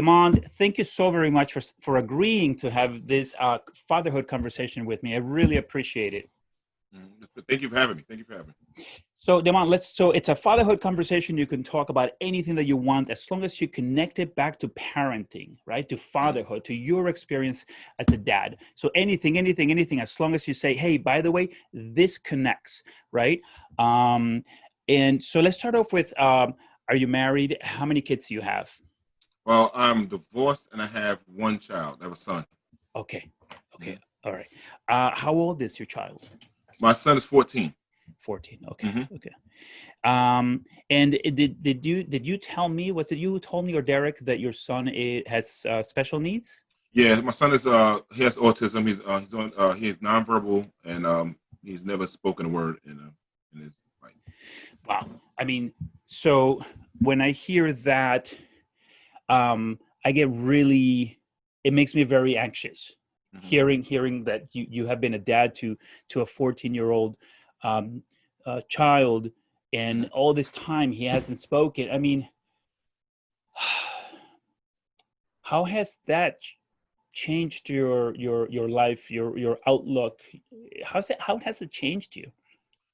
Demond, thank you so very much for agreeing to have this fatherhood conversation with me. I really appreciate it. Thank you for having me. Thank you for having me. So, Demond, so it's a fatherhood conversation. You can talk about anything that you want as long as you connect it back to parenting, right? To fatherhood, to your experience as a dad. So anything, as long as you say, hey, by the way, this connects, right? And so let's start off with, are you married? How many kids do you have? Well, I'm divorced and I have one child. I have a son. Okay. Mhm. All right. How old is your child? My son is 14. 14. Okay. Hmm. Okay. And did you tell me, was it you who told me or Derek that your son has special needs? Yeah, my son is he has autism. He is nonverbal and he's never spoken a word in his life. Wow. I mean, so when I hear that, I get really, it makes me very anxious Hmm. hearing that you have been a dad to a 14-year-old child, and Hmm. all this time he hasn't spoken. I mean, how has that changed your life, your outlook? How has it changed you?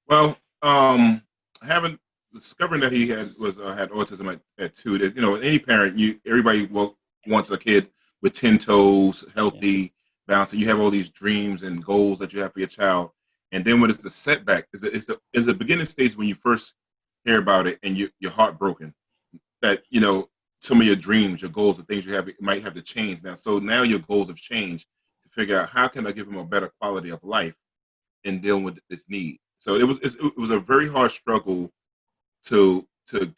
Well, having discovering that he had autism at 2. That any parent, everybody wants a kid with 10 toes, Yeah. healthy, balanced. And you have all these dreams and goals that you have for your child, and then when it's the setback, is the beginning stage when you first hear about it and you're heartbroken that some of your dreams, your goals, the things you have might have to change now. So now your goals have changed to figure out how can I give him a better quality of life in dealing with this need. So it was a very hard struggle to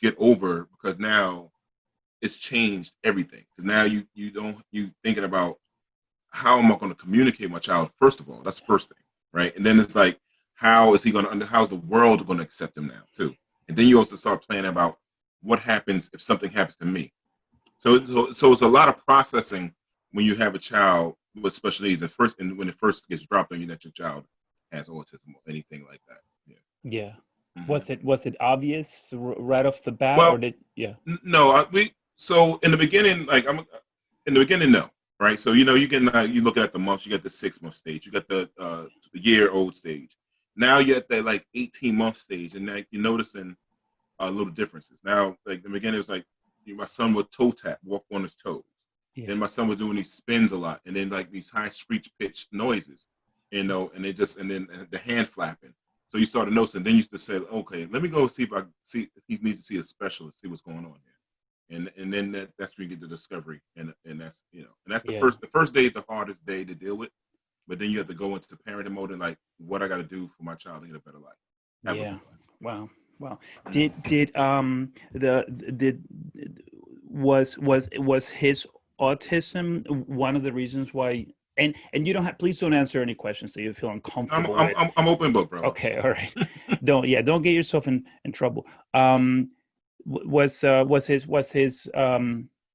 get over because now it's changed everything. Because now you thinking about how am I going to communicate with my child first of all. That's the first thing, right? And then it's like how is he going to how's the world going to accept him now too? And then you also start planning about what happens if something happens to me. So it's a lot of processing when you have a child with special needs and when it first gets dropped on you that your child has autism or anything like that. Yeah. Yeah. Hmm. Was it obvious right off the bat, or Well, did yeah? no, we so in the beginning, in the beginning, no, right? So you look at the months, you got the 6 month stage, you got the year-old stage. Now you're at that like 18-month stage, and now you're noticing little differences. Now, like in the beginning, it was like my son would toe tap, walk on his toes. Yeah. Then my son was doing these spins a lot, and then like these high screech pitch noises, and they just and then the hand flapping. So you started noticing. Then you used to say, okay, let me go see if I see if he needs to see a specialist, see what's going on here. And then that's where you get the discovery, and that's and that's Yeah. the first day is the hardest day to deal with, but then you have to go into parenting mode and like what I got to do for my child to get a better life, have a Yeah. good life. Wow. Wow. Mhm. Did was his autism one of the reasons why? And you don't have, please don't answer any questions that you feel I'm uncomfortable I'm with. I'm, I'm open book, brother. Okay. All right. Don't get yourself in trouble. Um, was his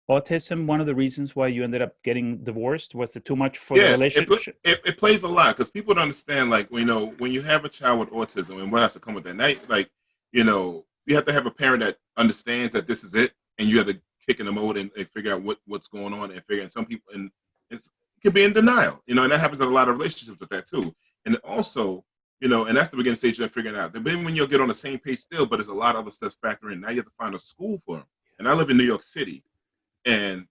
autism one of the reasons why you ended up getting divorced? Was it too much for the Yeah, relationship? it plays a lot because people don't understand. Like when you have a child with autism and what has to come with that. Now, like you have to have a parent that understands that this is it, and you have to kick in the mode and figure out what's going on and figure. And some people it can be in denial, and that happens in a lot of relationships with that too. And also, and that's the beginning stage of figuring out. Then when you'll get on the same page still, but there's a lot of other stuff factoring in. Now you have to find a school for them. And I live in New York City, and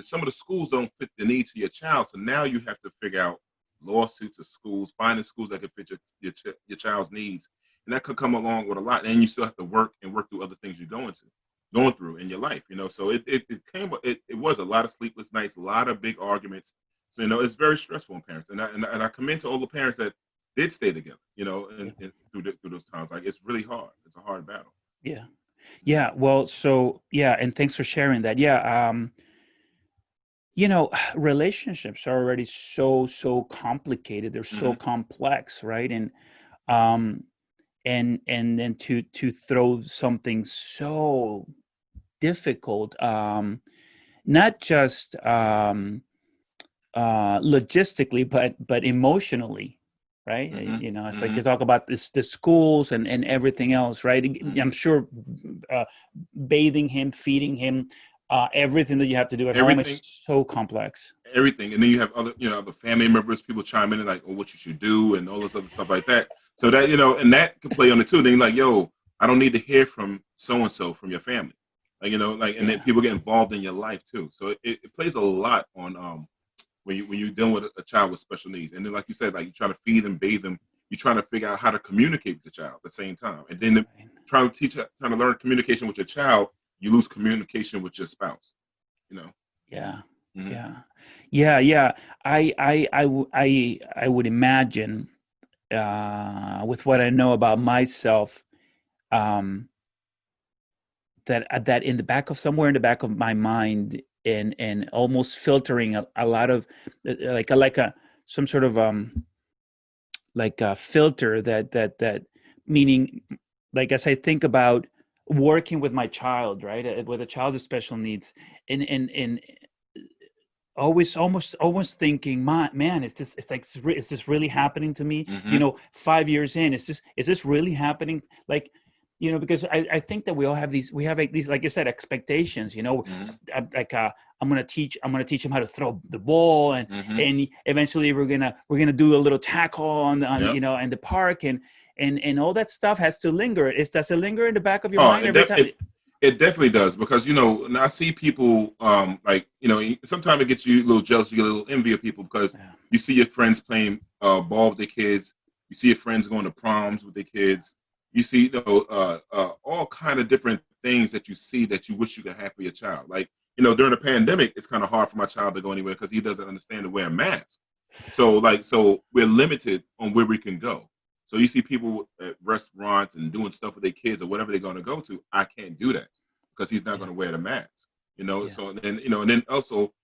some of the schools don't fit the needs of your child. So now you have to figure out lawsuits of schools, finding schools that can fit your child's needs, and that could come along with a lot. And you still have to work through other things going through in your life. So it was a lot of sleepless nights, a lot of big arguments. So it's very stressful on parents, and I commend to all the parents that did stay together. Yeah. And through those times, like it's really hard. It's a hard battle. Yeah. Yeah. Well, so yeah, and thanks for sharing that. Yeah. Relationships are already so complicated. They're so Hmm. complex, right? Um, and then to throw something so difficult, not just logistically, but emotionally, right? Hmm. It's like you Hmm. talk about the schools and everything else, right? I'm Hmm. sure bathing him, feeding him, Everything that you have to do at home is Everything, so complex. everything, and then you have other, other family members, people chime in like, "Oh, what you should do," and all this other stuff like that. So that and that could play on it too. Then you're like, "Yo, I don't need to hear from so and so from your family," like, and then Yeah. people get involved in your life too. So it plays a lot on when you're dealing with a child with special needs, and then like you said, like you're trying to feed them, bathe them, you're trying to figure out how to communicate with the child at the same time, and then Right. trying to learn communication with your child, you lose communication with your spouse. You know. Yeah. Hmm. Yeah. Yeah. Yeah. I would imagine, with what I know about myself, um, that in the back of somewhere in the back of my mind, and almost filtering a lot of, like a some sort of like a filter, that meaning, like, as I think about working with my child, right, with a child with special needs, and always almost thinking, man, is this, it's like, is this really happening to me, Hmm. 5 years in, is this really happening, like, because I think that we all have these, like you said, expectations, Hmm. like, I'm gonna teach him how to throw the ball, and Hmm. and eventually we're gonna do a little tackle on Yep. in the park, and all that stuff has to linger. Does it linger in the back of your Oh, mind every time? it definitely does, because and I see people like sometimes it gets you a little jealous, you get a little envy of people because Yeah. you see your friends playing ball with their kids, you see your friends going to proms with their kids, you see all kind of different things that you see that you wish you could have for your child. Like during the pandemic, it's kind of hard for my child to go anywhere because he doesn't understand to wear a mask. So we're limited on where we can go. So you see people at restaurants and doing stuff with their kids or whatever they're going to go to. I can't do that because he's not Yeah. going to wear the mask. Yeah. So then and then also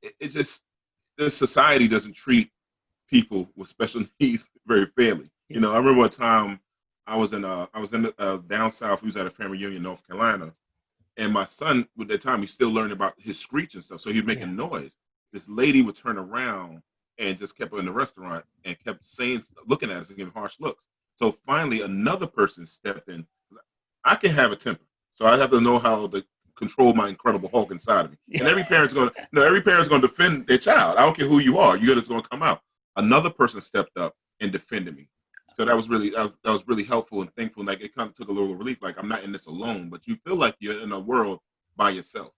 it just this society doesn't treat people with special needs very fairly. Yeah. I remember one time I was in down south. We was at a family reunion in North Carolina, and my son, at that time, he's still learning about his screech and stuff. So he was Yeah. making noise. This lady would turn around and just kept her in the restaurant and kept saying, looking at us and giving harsh looks. So finally, another person stepped in. I can have a temper, so I have to know how to control my incredible Hulk inside of me. And every parent's going to, every parent's going to defend their child. I don't care who you are. You're just going to come out. Another person stepped up and defended me. So that was really helpful and thankful. Like it kind of took a little relief. Like I'm not in this alone, but you feel like you're in a world by yourself.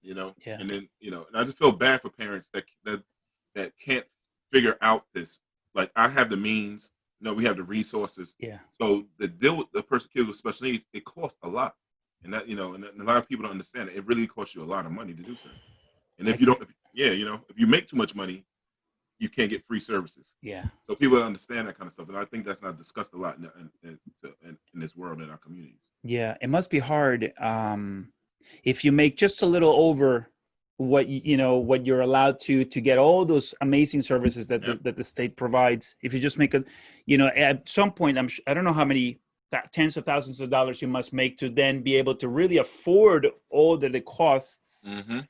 Yeah. And then and I just feel bad for parents that can't figure out this. Like I have the means, we have the resources. Yeah. So the deal with the person kid with special needs, it costs a lot, and and a lot of people don't understand it. It really costs you a lot of money to do so. And I if you can. don't, if you make too much money, you can't get free services. Yeah. So people don't understand that kind of stuff, and I think that's not discussed a lot in this world in our communities. Yeah. It must be hard, if you make just a little over what you're allowed to get all those amazing services that Yep. the state provides. If you just make at some point, I don't know how many tens of thousands of dollars you must make to then be able to really afford all the costs, Hmm.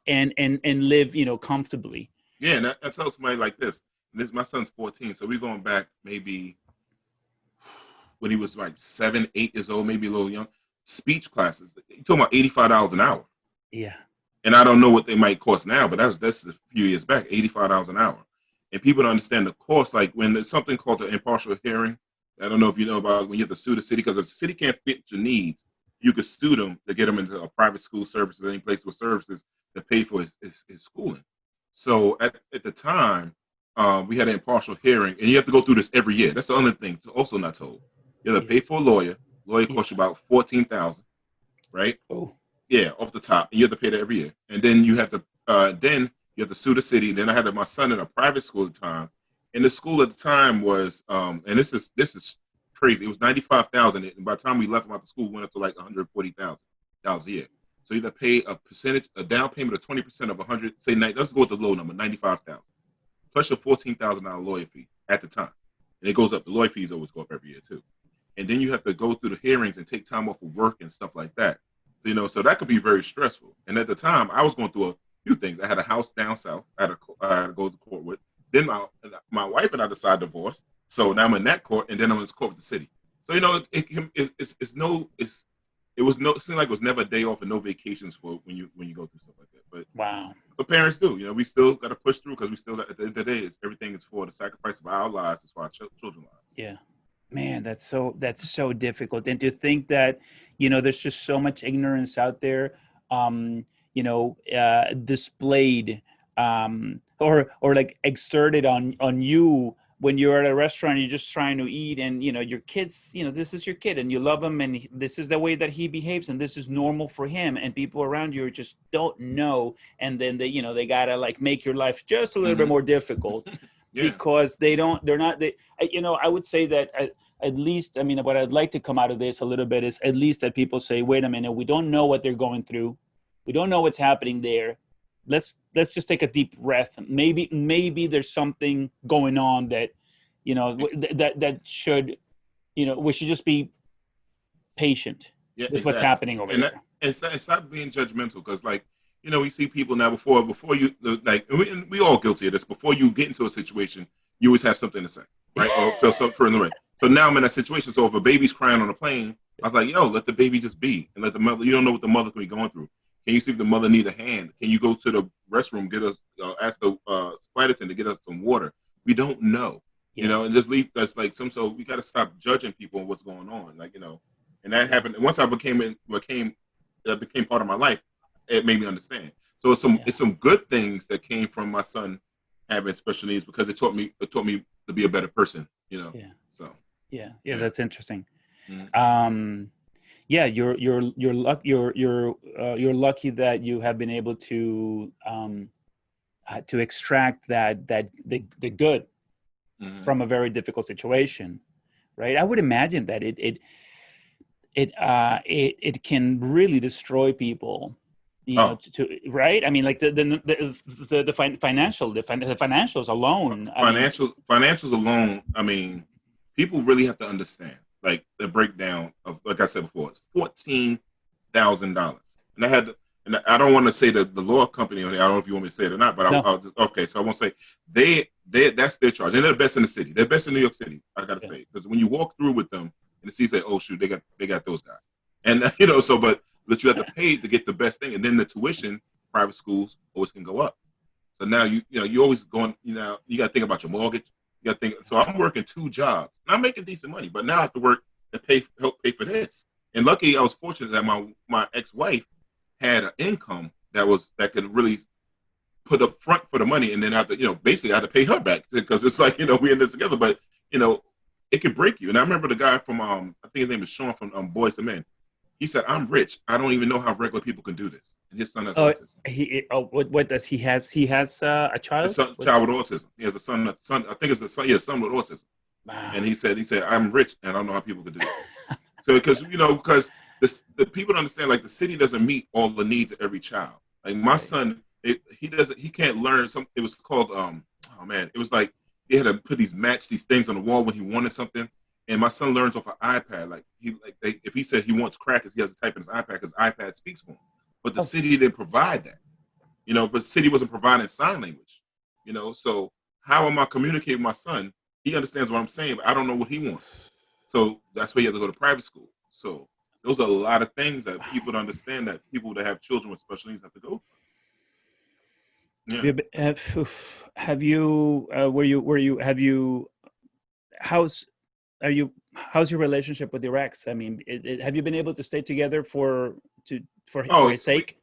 and live comfortably. Yeah, and I tell somebody like this. And this my son's 14, so we're going back maybe when he was like 7, 8 years old, maybe a little young. Speech classes. You're talking about $85 an hour. Yeah. And I don't know what they might cost now, but that's a few years back, $85 an hour. And people don't understand the cost. Like when there's something called an impartial hearing, I don't know if you know about when you have to sue the city, because if the city can't fit your needs, you could sue them to get them into a private school services, any place with services to pay for his schooling. So at the time, we had an impartial hearing, and you have to go through this every year. That's the other thing to also not told. You have to Yeah. pay for a lawyer. Lawyer Yeah. costs you about 14,000, right? Oh. Yeah, off the top, and you have to pay that every year. And then you have to sue the city. Then I had my son in a private school at the time, and the school at the time was and this is crazy. It was 95,000, and by the time we left him out the school, we went up to like $140,000 a year. So you have to pay a down payment of 20% of 100. Say let's go with the low number, 95,000, plus your $14,000 lawyer fee at the time, and it goes up. The lawyer fees always go up every year too. And then you have to go through the hearings and take time off of work and stuff like that. So, so that could be very stressful. And at the time, I was going through a few things. I had a house down south. I had to go to court with. Then my wife and I decided to divorce. So now I'm in that court, and then I'm in this court with the city. So it's it seemed like it was never a day off and no vacations for when you go through stuff like that. But Wow. the parents do, we still got to push through because we still got, at the end of the day, everything is for the sacrifice of our lives, it's for our children's lives. Yeah. Man, that's so difficult. And to think that, there's just so much ignorance out there, displayed, or like exerted on you when you're at a restaurant, you're just trying to eat, and your kids, this is your kid and you love him, and this is the way that he behaves, and this is normal for him, and people around you just don't know, and then they gotta like make your life just a little bit more difficult Yeah. because I would say that at least, I mean, what I'd like to come out of this a little bit is at least that people say, wait a minute, we don't know what they're going through. We don't know what's happening there. Let's just take a deep breath. Maybe there's something going on that, that should, we should just be patient with what's happening over there. And stop being judgmental, because like, we see people now before you, like, and we all guilty of this, before you get into a situation, you always have something to say, right? Or feel something further away. So now I'm in that situation. So if a baby's crying on a plane, I was like, yo, let the baby just be, and let the mother, you don't know what the mother can be going through. Can you see if the mother need a hand? Can you go to the restroom, get us, ask the flight attendant to get us some water? We don't know, and just leave. That's like so we got to stop judging people and what's going on. Like, and that happened. And once I became part of my life, it made me understand. So it's some good things that came from my son having special needs, because it taught me to be a better person, Yeah. So yeah, that's interesting. Mm-hmm. You're lucky that you have been able to extract the good from a very difficult situation, right? I would imagine that it can really destroy people, right? I mean, like the financials alone. Financials alone. I mean, people really have to understand, like, the breakdown of, like I said before, it's $14,000, and I don't want to say the law company on it. I don't know if you want me to say it or not, but No. Okay. So I won't say they that's their charge, and they're the best in the city. They're best in New York City. I gotta say, because when you walk through with them, and the city say, oh shoot, they got those guys, and so but you have to pay to get the best thing, and then the tuition, private schools always can go up. So now you always going, you got to think about your mortgage. You got to think. So I'm working 2 jobs, and I'm making decent money, but now I have to work to help pay for this. And lucky, I was fortunate that my ex-wife had an income that could really put up front for the money, and then I have to, basically I had to pay her back, because it's like, we in this together, but it could break you. And I remember the guy from I think his name is Sean from Boys to Men. He said, I'm rich. I don't even know how regular people can do this. And his son has autism. What does he has? He has a child. Child with autism. He has a son. I think it's a son. Yeah, son with autism. Wow. And he said, I'm rich, and I don't know how people could do it. So because the people don't understand, like, the city doesn't meet all the needs of every child. Like my son, he can't learn some. It was called it was like they had to put these things on the wall when he wanted something. And my son learns off an iPad. Like if he said he wants crackers, he has to type in his iPad, because iPad speaks for him. But the city didn't provide that, but the city wasn't providing sign language, So how am I communicating with my son? He understands what I'm saying, but I don't know what he wants. So that's why he has to go to private school. So those are a lot of things that people don't understand, that people that have children with special needs have to go through. Yeah. How's your relationship with your ex? I mean, have you been able to stay together for his sake?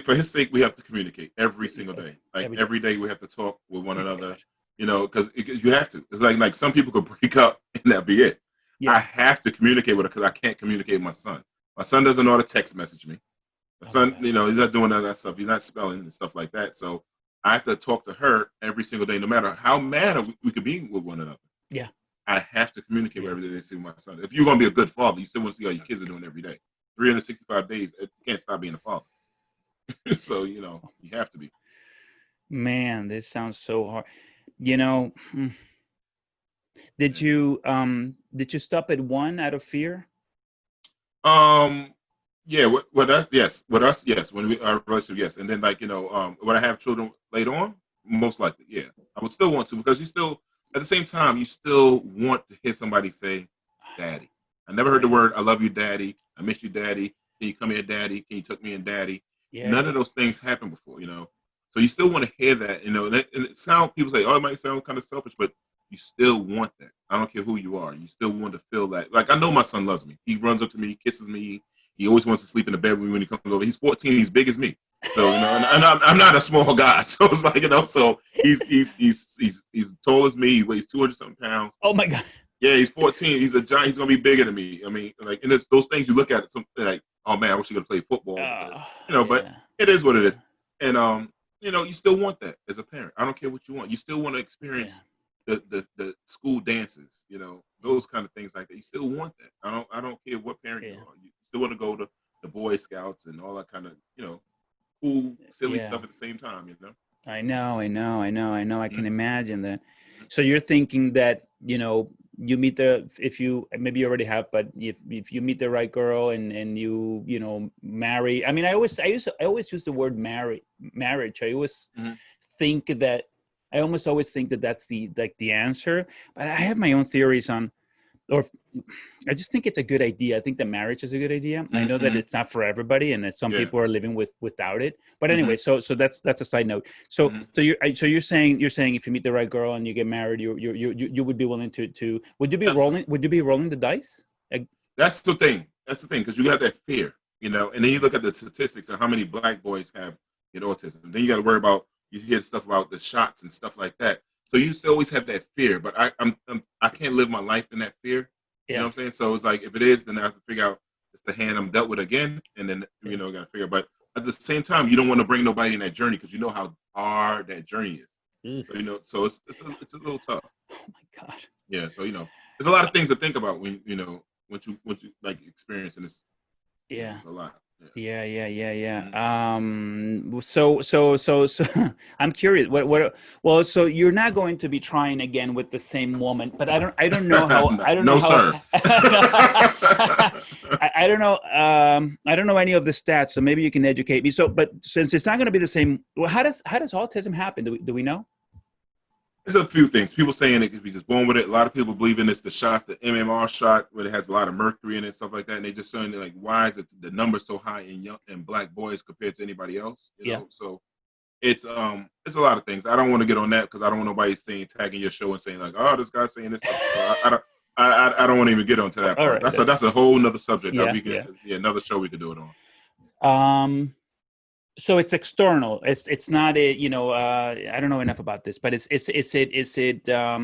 For his sake, we have to communicate every single day. Like every day we have to talk with one another, because you have to. It's like some people could break up and that be it. Yeah. I have to communicate with her, because I can't communicate with my son. My son doesn't know how to text message me. My son, he's not doing none of that stuff. He's not spelling and stuff like that. So I have to talk to her every single day, no matter how mad we could be with one another. Yeah. I have to communicate with every day to see my son. If you're going to be a good father, you still want to see how your kids are doing every day. 365 days, you can't stop being a father. So, you have to be. Man, this sounds so hard. Did you stop at one out of fear? Yeah, with us, yes. With us, yes. When we our relationship, yes. And then, like, when I have children later on, most likely, yeah. I would still want to, because you still, at the same time, you still want to hear somebody say, Daddy. I never heard the word, I love you, Daddy. I miss you, Daddy. Can you come here, daddy? Can you tuck me in, daddy? Yeah, None yeah, of those things happened before, you know. So you still want to hear that, you know. And it sound people say, oh, it might sound kind of selfish, but you still want that. I don't care who you are. You still want to feel that. Like I know my son loves me. He runs up to me, kisses me. He always wants to sleep in the bed with me when he comes over. He's 14. He's big as me. So you know, and I'm not a small guy. So it's like you know, so he's tall as me. He weighs 200 something pounds. oh my God. Yeah, he's 14. He's a giant. He's gonna be bigger than me. I mean, like, and it's those things you look at. Something like, oh man, I wish he could play football because you know. But Yeah, it is what it yeah, is. And you know, you still want that as a parent. I don't care what you want. You still want to yeah, experience the school dances. You know, those kind of things like that. You still want that. I don't care what parent you yeah, are. You still want to go to the Boy Scouts and all that kind of you know cool, silly yeah. stuff at the same time. You know. I know, I know, I know, I know. I can Mhm. imagine that. So you're thinking that, you know, you meet the, if you, maybe you already have, but if you meet the right girl and you know, marry. I mean, I always use the word marriage. I always Mhm. think that, I almost always think that that's the, like the answer, but I have my own theories on, or I just think it's a good idea. I think that marriage is a good idea. I Mhm. know that Mhm. it's not for everybody, and that some Yeah. people are living without it. But Mhm. anyway, so that's a side note. So Mhm. you're saying if you meet the right girl and you get married, you would be willing to Absolutely. would you be rolling the dice? Like, That's the thing. That's the thing because you have that fear, you know, and then you look at the statistics and how many black boys have get autism. Then you got to worry about you hear stuff about the shots and stuff like that. So you still always have that fear, but I can't live my life in that fear. You know yeah, what I'm saying? So it's like if it is, then I have to figure out it's the hand I'm dealt with again, and then you yeah. know got to figure. But at the same time, you don't want to bring nobody in that journey because you know how hard that journey is. Ugh. So you know, so it's a little tough. Oh my God. Yeah. So you know, there's a lot of things to think about when you know once you like experiencing this, you know, Yeah. it's a lot. Yeah. Yeah, yeah, yeah, Mhm. yeah. So I'm curious. Well, so you're not going to be trying again with the same woman, but I don't know how, No, no, sir. I don't know, I don't know any of the stats, so maybe you can educate me. So, but since it's not going to be the same, well, how does autism happen? Do we know? There's a few things. People saying it could be just born with it. A lot of people believe in it's the shots, the MMR shot, where it has a lot of mercury in it, stuff like that. And they just saying like, why is it the number so high in young and black boys compared to anybody else? You Yeah. know, so it's a lot of things. I don't want to get on that because I don't want nobody saying tagging your show and saying like, oh, this guy's saying this stuff. So I don't I don't want to even get onto that All part. right. That's a whole nother subject. Yeah, We can yeah. yeah another show we could do it on. So it's external. It's not a, you know, I don't know enough about this, but is it a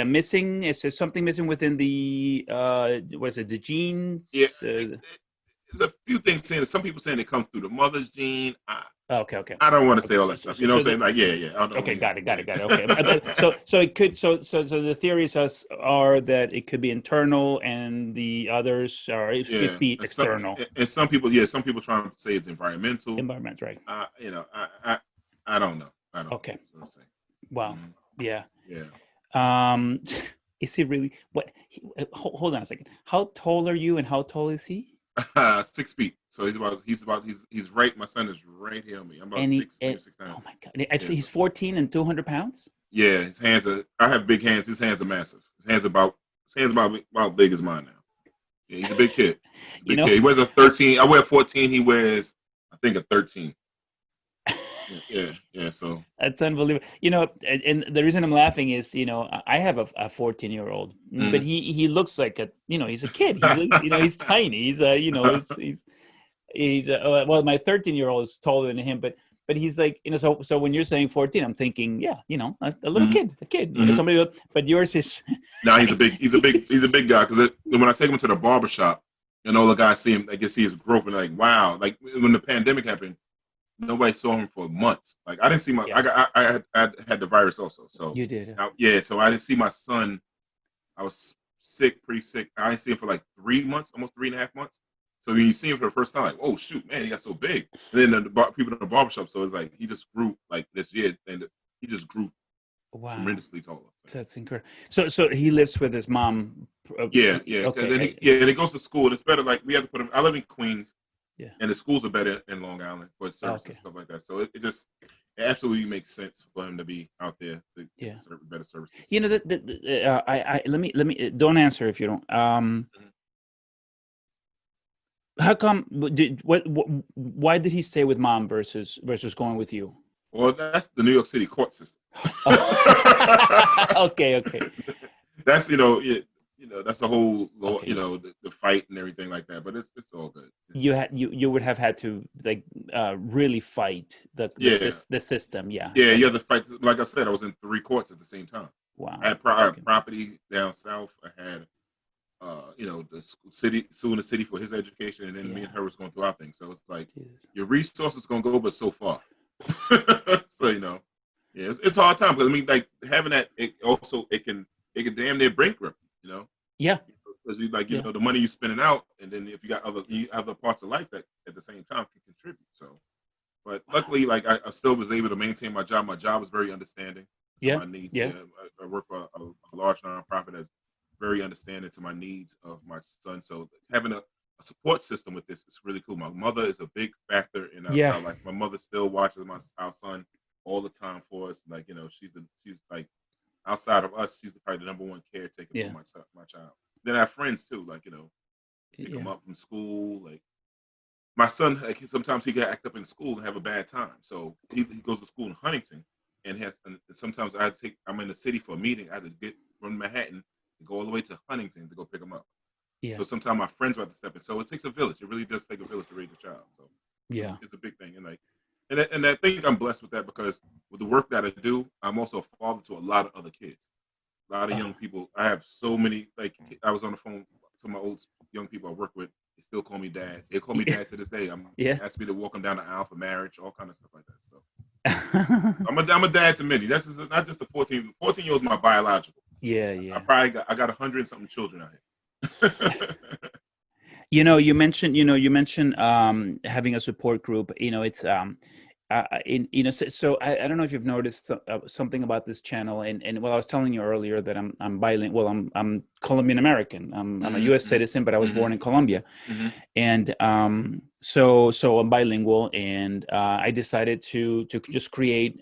missing, is there something missing within the what is it, the Yeah, genes? there's a few things saying. Some people saying it comes through the mother's gene. Okay, okay. I don't want to say Okay, all that stuff. You know what I'm saying? Like yeah. I don't. okay, You know, got it, got yeah. it, got it. Okay, so it could, so the theories are that it could be internal, and the others are, it could Yeah, be external. and some people, yeah, some people trying to say it's environmental. Environment, right? You know, I don't know. I don't know. Okay. So I'm saying. Wow. Yeah. Yeah. Um, is he really what? Hold on a second. How tall are you, and how tall is he? 6 feet. So he's right. My son is right here on me. I'm about And six, maybe 6'9". oh my God, actually, Yeah. he's 14 and 200 pounds. Yeah. His hands are. I have big hands. His hands are massive. His hands about big as mine now. Yeah, he's a big kid. He's a You big know, kid. He wears a 13. I wear 14. He wears, I think, a 13. Yeah. So that's unbelievable. You know, and the reason I'm laughing is, you know, I have a 14-year-old, but mm. he looks like a, you know, he's a kid. You know, he's tiny. He's you know, he's well, my 13-year-old is taller than him, but he's like, you know, so when you're saying 14, I'm thinking, yeah, you know, a little Mhm. kid, you know, Mhm. somebody, but yours is Now he's a big guy because when I take him to the barber shop, and all the guys see him, they can see his growth and they're like, wow. Like when the pandemic happened, nobody saw him for months. Like I didn't see my, yeah, I had the virus also. So you did. yeah, so I didn't see my son. I was sick, pretty sick. I didn't see him for like 3 months, almost 3.5 months. So when you see him for the first time, like, oh shoot, man, he got so big. And then people in the barbershop, so it's like he just grew like this year, and he just grew Wow, tremendously taller. that's incredible. So he lives with his mom. Yeah. And then Okay, and he goes to school. And it's better. Like we have to put him. I live in Queens, yeah. and the schools are better in Long Island for services and Okay, stuff like that. So it absolutely makes sense for him to be out there to get yeah. better services. You know that I let me don't answer if you don't. How come? Why did he stay with mom versus going with you? Well, that's the New York City court system. Okay, okay, That's that's the whole law, okay. the fight and everything like that. But it's all good. You would have had to like really fight Yeah, the system. Yeah. yeah. You Okay. have to fight. Like I said, I was in 3 courts at the same time. I Wow. had, I Okay. had property down south. I had the city suing the city for his education, and then me and Yeah. her was going through our thing. So it's like Jesus. your resources gonna go, but so far. So yeah, it's a hard time because I mean, like having that, it can damn near bankrupt Yeah. because you like Yeah. the money you're spending out, and then if you other parts of life that at the same time can contribute. So, but Wow. luckily, like I still was able to maintain my job. My job was very understanding to Yeah. my needs. Yeah. Yeah, I work for a large nonprofit that's very understanding to my needs of my son. So having a support system with this is really cool. My mother is a big factor in our Yeah. child life. My mother still watches our son all the time for us. Like she's like outside of us, she's probably the number one caretaker for Yeah. my child. Then I have friends too, like pick him Yeah. up from school. Like my son, like sometimes he can act up in school and have a bad time. So he goes to school in Huntington, and sometimes I'm in the city for a meeting. I have to get from Manhattan to go all the way to Huntington to go pick him up. Yeah. So sometimes my friends will have to step in. So it takes a village. It really does take a village to raise a child. So Yeah. it's a big thing. And I think I'm blessed with that because with the work that I do, I'm also a father to a lot of other kids, a lot of Uh, young people. I have so many. Like I was on the phone to my old young people I work with. They still call me dad. They call me yeah. dad to this day. I'm Yeah. asked me to walk them down the aisle for marriage, all kind of stuff like that. So I'm a dad to many. That's not just the 14. 14 year old is my biological. Yeah. I Yeah. probably got 100 and something children out here. You mentioned having a support group. It's I don't know if you've noticed something about this channel, and well, I was telling you earlier that I'm bilingual. I'm Colombian American. I'm a U.S. Mm-hmm, citizen, but I was born in mm-hmm, Colombia, mm-hmm, and so I'm bilingual, and I decided to just create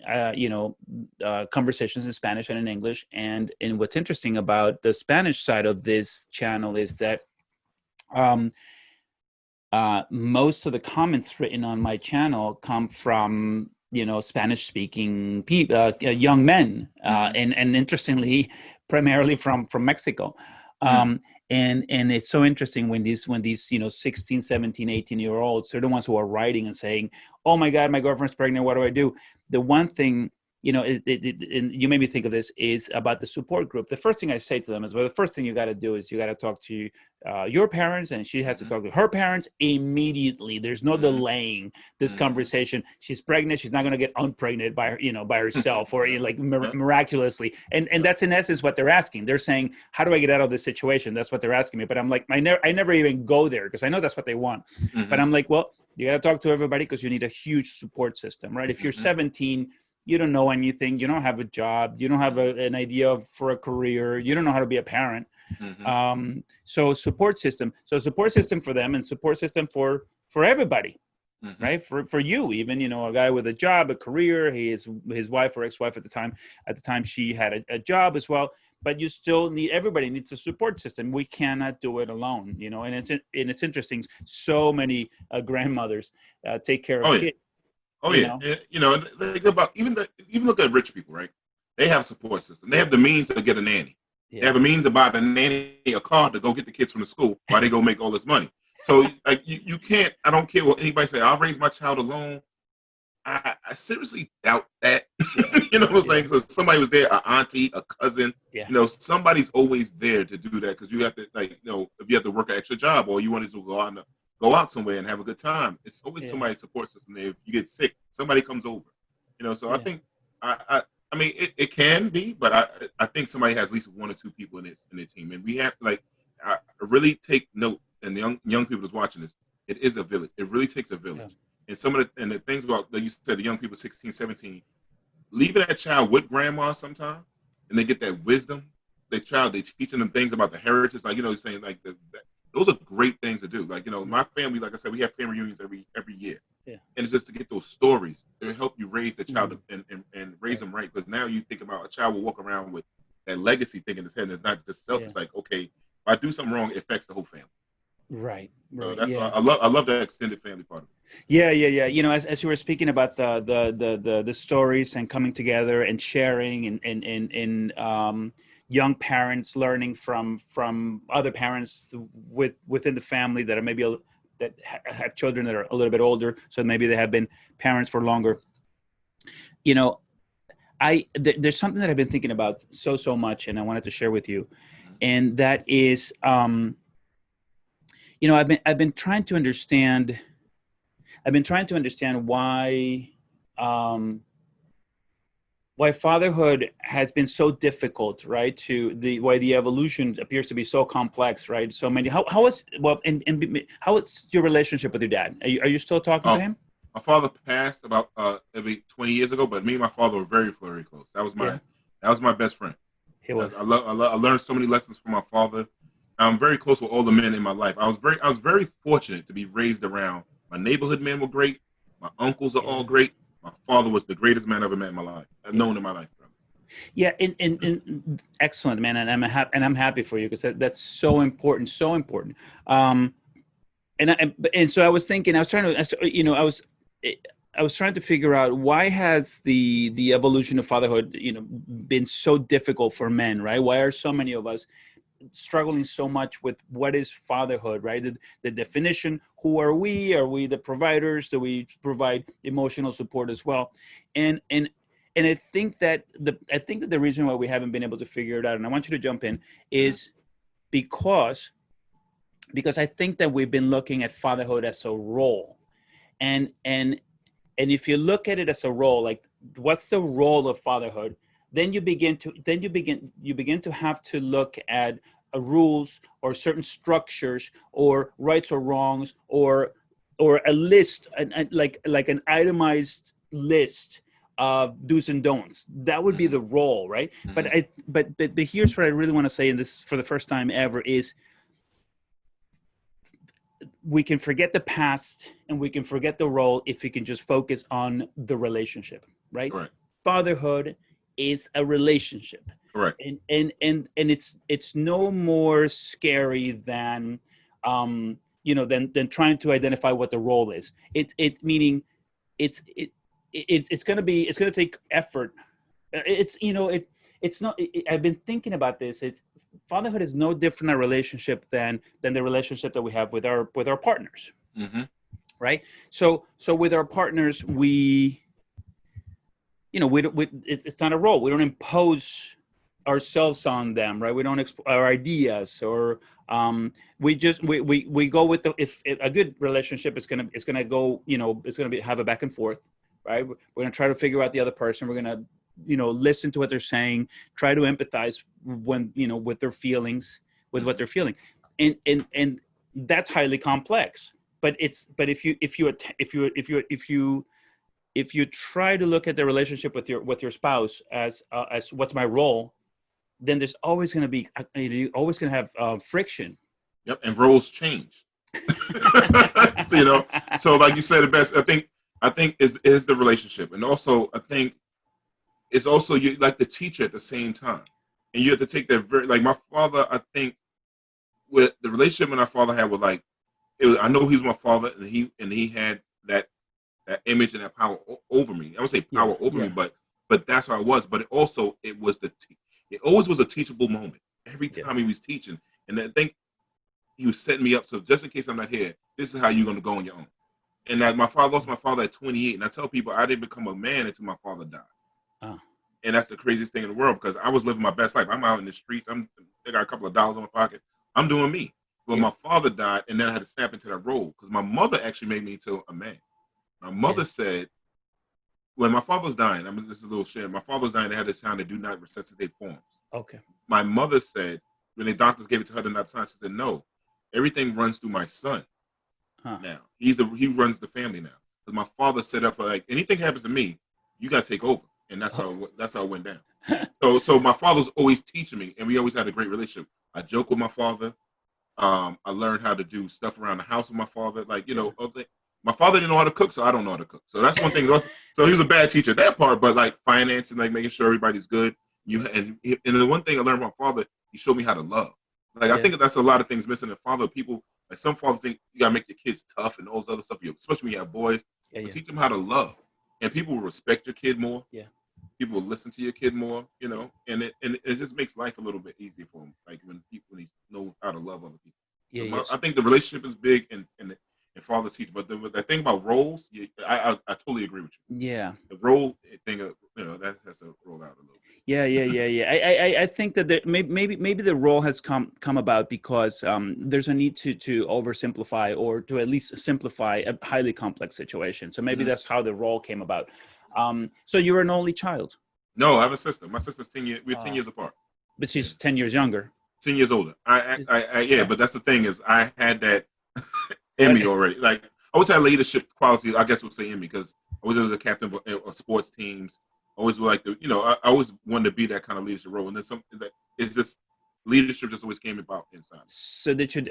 conversations in Spanish and in English. And what's interesting about the Spanish side of this channel is that um, most of the comments written on my channel come from Spanish speaking people, young men, mm-hmm, and interestingly primarily from Mexico. mm-hmm, Um, and it's so interesting when these 16, 17, 18-year olds, they're the ones who are writing and saying, oh my god, my girlfriend's pregnant, what do I do? The one thing, and you made me think of this, is about the support group. The first thing I say to them is, well, the first thing you got to do is you got to talk to your parents, and she has to mm-hmm, talk to her parents immediately. There's no mm-hmm, delaying this mm-hmm. conversation. She's pregnant. She's not going to get unpregnant by herself, or Yep, like yep, miraculously. And yep. that's in essence what they're asking. They're saying, how do I get out of this situation? That's what they're asking me. But I'm like, I never even go there because I know that's what they want. But Mm-hmm, I'm like, well, you got to talk to everybody because you need a huge support system, right? If you're mm-hmm, 17, you don't know anything, you don't have a job, you don't have an idea for a career, you don't know how to be a parent. mm-hmm, So support system for them, and support system for everybody, mm-hmm. right? For you, even a guy with a job, a career. His wife or ex-wife at the time she had a job as well. But you still need, everybody needs a support system. We cannot do it alone, and it's interesting. So many grandmothers take care Oh of yeah. kids, Oh you yeah, know. think about even look at rich people, right? They have a support system. They have the means to get a nanny. They Yeah, have a means to buy the nanny a car to go get the kids from the school while they go make all this money. So like you can't. I don't care what anybody say. I'll raise my child alone. I seriously doubt that. yeah, You know what I'm yeah, saying? Because somebody was there, an auntie, a cousin. yeah, Somebody's always there to do that because you have to, like, if you have to work an extra job or you wanted to go out somewhere and have a good time, it's always yeah, somebody's support system there. If you get sick, somebody comes over. So I yeah, think I mean it can be, but I think somebody has at least one or two people in their team, and we have to like I really take note, and the young people that's watching this, it is a village. It really takes a yeah, village. And the things about, like you said, the young people 16, 17, leaving that child with grandma sometime, and they get that wisdom. They teaching them things about the heritage, like saying like those are great things to do. Like yeah, my family, like I said, we have family reunions every year, yeah. and it's just to get those stories. It'll help you raise the child Mm, and raise right. them right. Because now you think about a child will walk around with that legacy thing in his head, and it's not just Yeah, selfish. Like, okay, if I do something wrong, it affects the whole family. Right. So Right. that's why Yeah. I love that extended family part of it. Yeah, yeah, yeah. As you were speaking about the stories and coming together and sharing and young parents learning from other parents within the family that are maybe that have children that are a little bit older, so maybe they have been parents for longer. You know, there's something that I've been thinking about so much, and I wanted to share with you, and that is, I've been trying to understand. I've been trying to understand um, why fatherhood has been so difficult, right? Why the evolution appears to be so complex, right? So many. How is well, and how is your relationship with your dad? Are you still talking to Um, him? my father passed about maybe 20 years ago, but me and my father were very close. Yeah, That was my best friend. he was. I learned so many lessons from my father. I'm very close with all the men in my life. I was very fortunate to be raised around. My neighborhood men were great. My uncles are all Yeah, great. My father was the greatest man I've ever met in my life. I've yeah, known in my life. yeah. And excellent, man. And I'm happy for you because that's so important, so important. Um, and so I was thinking, I was trying to, I was trying to figure out why has the evolution of fatherhood, been so difficult for men, right? Why are so many of us struggling so much with what is fatherhood, right? The definition, who are we? Are we the providers? Do we provide emotional support as well? And and I think that the reason why we haven't been able to figure it out, and I want you to jump in, Mhm. is because I think that we've been looking at fatherhood as a role. And and and if you look at it as a role, like what's the role of fatherhood, then you begin to have to look at rules or certain structures or rights or wrongs or a list, like an itemized list of do's and don'ts. That would be Mhm. the role, right? But Mhm. I but here's what I really want to say in this for the first time ever is we can forget the past and we can forget the role if we can just focus on the relationship, right? Correct. Fatherhood is a relationship, Correct. and it's no more scary than than trying to identify what the role is. It meaning it's going to be, it's going to take effort. It's it's not I've been thinking about this. It's Fatherhood is no different a relationship than the relationship that we have with our partners, Mhm. right? So with our partners, we don't, it's not a role. We don't impose ourselves on them, right? We don't our ideas, or we go with if a good relationship is gonna go, it's gonna be have a back and forth, right? We're gonna try to figure out the other person. We're gonna listen to what they're saying, try to empathize when with their feelings, with what Mhm. they're feeling, and that's highly complex. But if you try to look at the relationship with your spouse as what's my role, then there's always going to be you're always going to have friction. Yep. And roles change. So, so like you said, the best. I think is the relationship, and also I think it's also you like the teacher at the same time, and you have to take that very like my father. I think with the relationship my father had with like I know he's my father, and he had that image and that power over me. I would say Yeah, power over me, yeah, but that's how it was. But it was it always was a teachable moment every yeah, time he was teaching, and I think he was setting me up. So just in case I'm not here, this is how you're going to go on your own. And that my father lost my father at 28, and I tell people I didn't become a man until my father died. uh, And that's the craziest thing in the world because I was living my best life. I'm out in the streets. I got a couple of dollars in my pocket. I'm doing me. But yeah, my father died, and then I had to snap into that role because my mother actually made me into a man. My yeah. mother said when my father was dying, I mean, this is a little share. My father was dying. They had this time to do not resuscitate forms. Okay. My mother said when the doctors gave it to her to not sign, she said no. Everything runs through my son Huh. now. He runs the family now. Because my father set up for like anything happens to me, you got to take over, and Oh. that's how it went down. So my father was always teaching me, and we always had a great relationship. I joke with my father. I learned how to do stuff around the house with my father. Like Yeah. my father didn't know how to cook, so I don't know how to cook. So that's one thing. So he was a bad teacher that part, but like finance and like making sure everybody's good. And the one thing I learned from my father, he showed me how to love. Like I Yeah. think that's a lot of things missing in father. People Like some fathers think you gotta make your kids tough and all this other stuff. Especially when you have boys, Yeah, but yeah, teach them how to love, and people will respect your kid more. yeah, People will listen to your kid more, yeah, and it just makes life a little bit easier for them. Like when they know how to love other people. yeah, So I yes. think the relationship is big, and fathers teach. But the thing about roles, I totally agree with you. Yeah. The role thing, that has to roll out a little bit. Yeah, yeah, yeah, yeah. I think that maybe the role has come about because there's a need to oversimplify or to at least simplify a highly complex situation. So maybe Mm-hmm. that's how the role came about. So you're an only child, No, I have a sister. My sister's 10 years. We're 10 uh, years apart. but Yeah, she's 10 years younger. 10 years older. Yeah. Okay. But that's the thing is, I had that in What? me already. Like I always had leadership qualities. I guess we'll say in me because I was a captain of sports teams. I always would like to, I always wanted to be that kind of leadership role. And then something that it's just leadership just always came about inside. So did your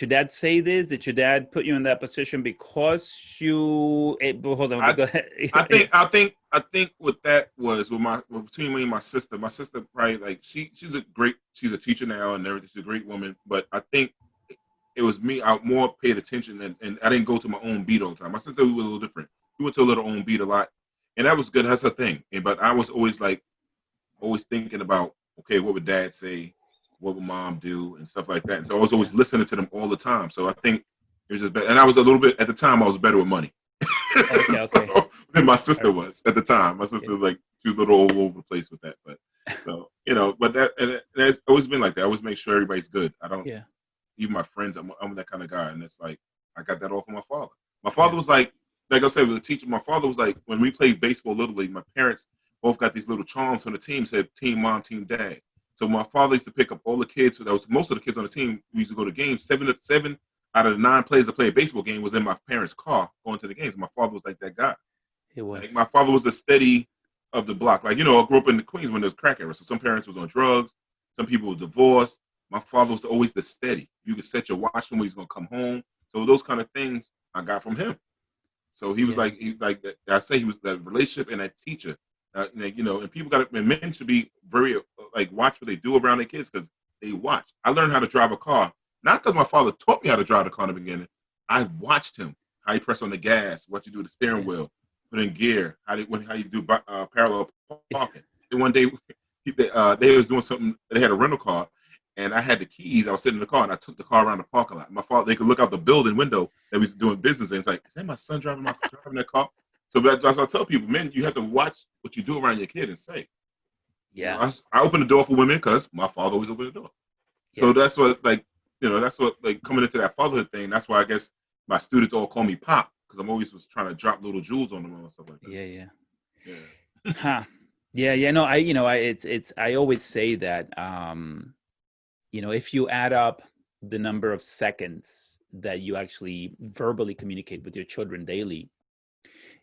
dad say this? Did your dad put you in that position because hold on, I go ahead. I think what that was between me and my sister. My sister probably like she's a teacher now and everything. She's a great woman, but I think it was me. I more paid attention and I didn't go to my own beat all the time. My sister was a little different. We went to a little own beat a lot, and that was good. That's her thing. But I was always always thinking about, okay, what would dad say? What would mom do? And stuff like that. And so I was Yeah. always listening to them all the time. So I think it was just better. And I was a little bit, at the time, I was better with money. Okay. Okay. So, than my All sister right. was at the time. My sister Yeah. was like, she was a little all over the place with that. But so, but it's always been like that. I always make sure everybody's good. I don't, Yeah. even my friends, I'm that kind of guy. And it's like, I got that off of my father. My Yeah. father was like I said, was a teacher. My father was like, when we played baseball Little League, my parents both got these little charms on the team, said team mom, team dad. So my father used to pick up all the kids. So that was most of the kids on the team. We used to go to games. Seven out of the 9 players that play a baseball game was in my parents' car going to the games. My father was like that guy. It was. Like my father was the steady of the block. Like, I grew up in the Queens when there was crack era. So some parents was on drugs. Some people were divorced. My father was always the steady. You could set your watch when he's going to come home. So those kind of things I got from him. So he was Yeah. I say he was that relationship and that teacher. And people and men should be very watch what they do around their kids because they watch. I learned how to drive a car not because my father taught me how to drive the car in the beginning. I watched him how he press on the gas, what you do with the steering Yeah. wheel, put in gear, how you do parallel parking. And one day they was doing something. They had a rental car, and I had the keys. I was sitting in the car, and I took the car around the parking lot. My father, they could look out the building window that we was doing business in. It's like, is that my son driving that car? So that's what I tell people, men, you have to watch what you do around your kid and say. Yeah. I open the door for women because my father always opened the door. So Yeah. that's what coming into that fatherhood thing. That's why I guess my students all call me Pop because I'm always was trying to drop little jewels on them and stuff like that. Yeah. Yeah. Yeah. Huh. Yeah. Yeah. No, I always say that, if you add up the number of seconds that you actually verbally communicate with your children daily,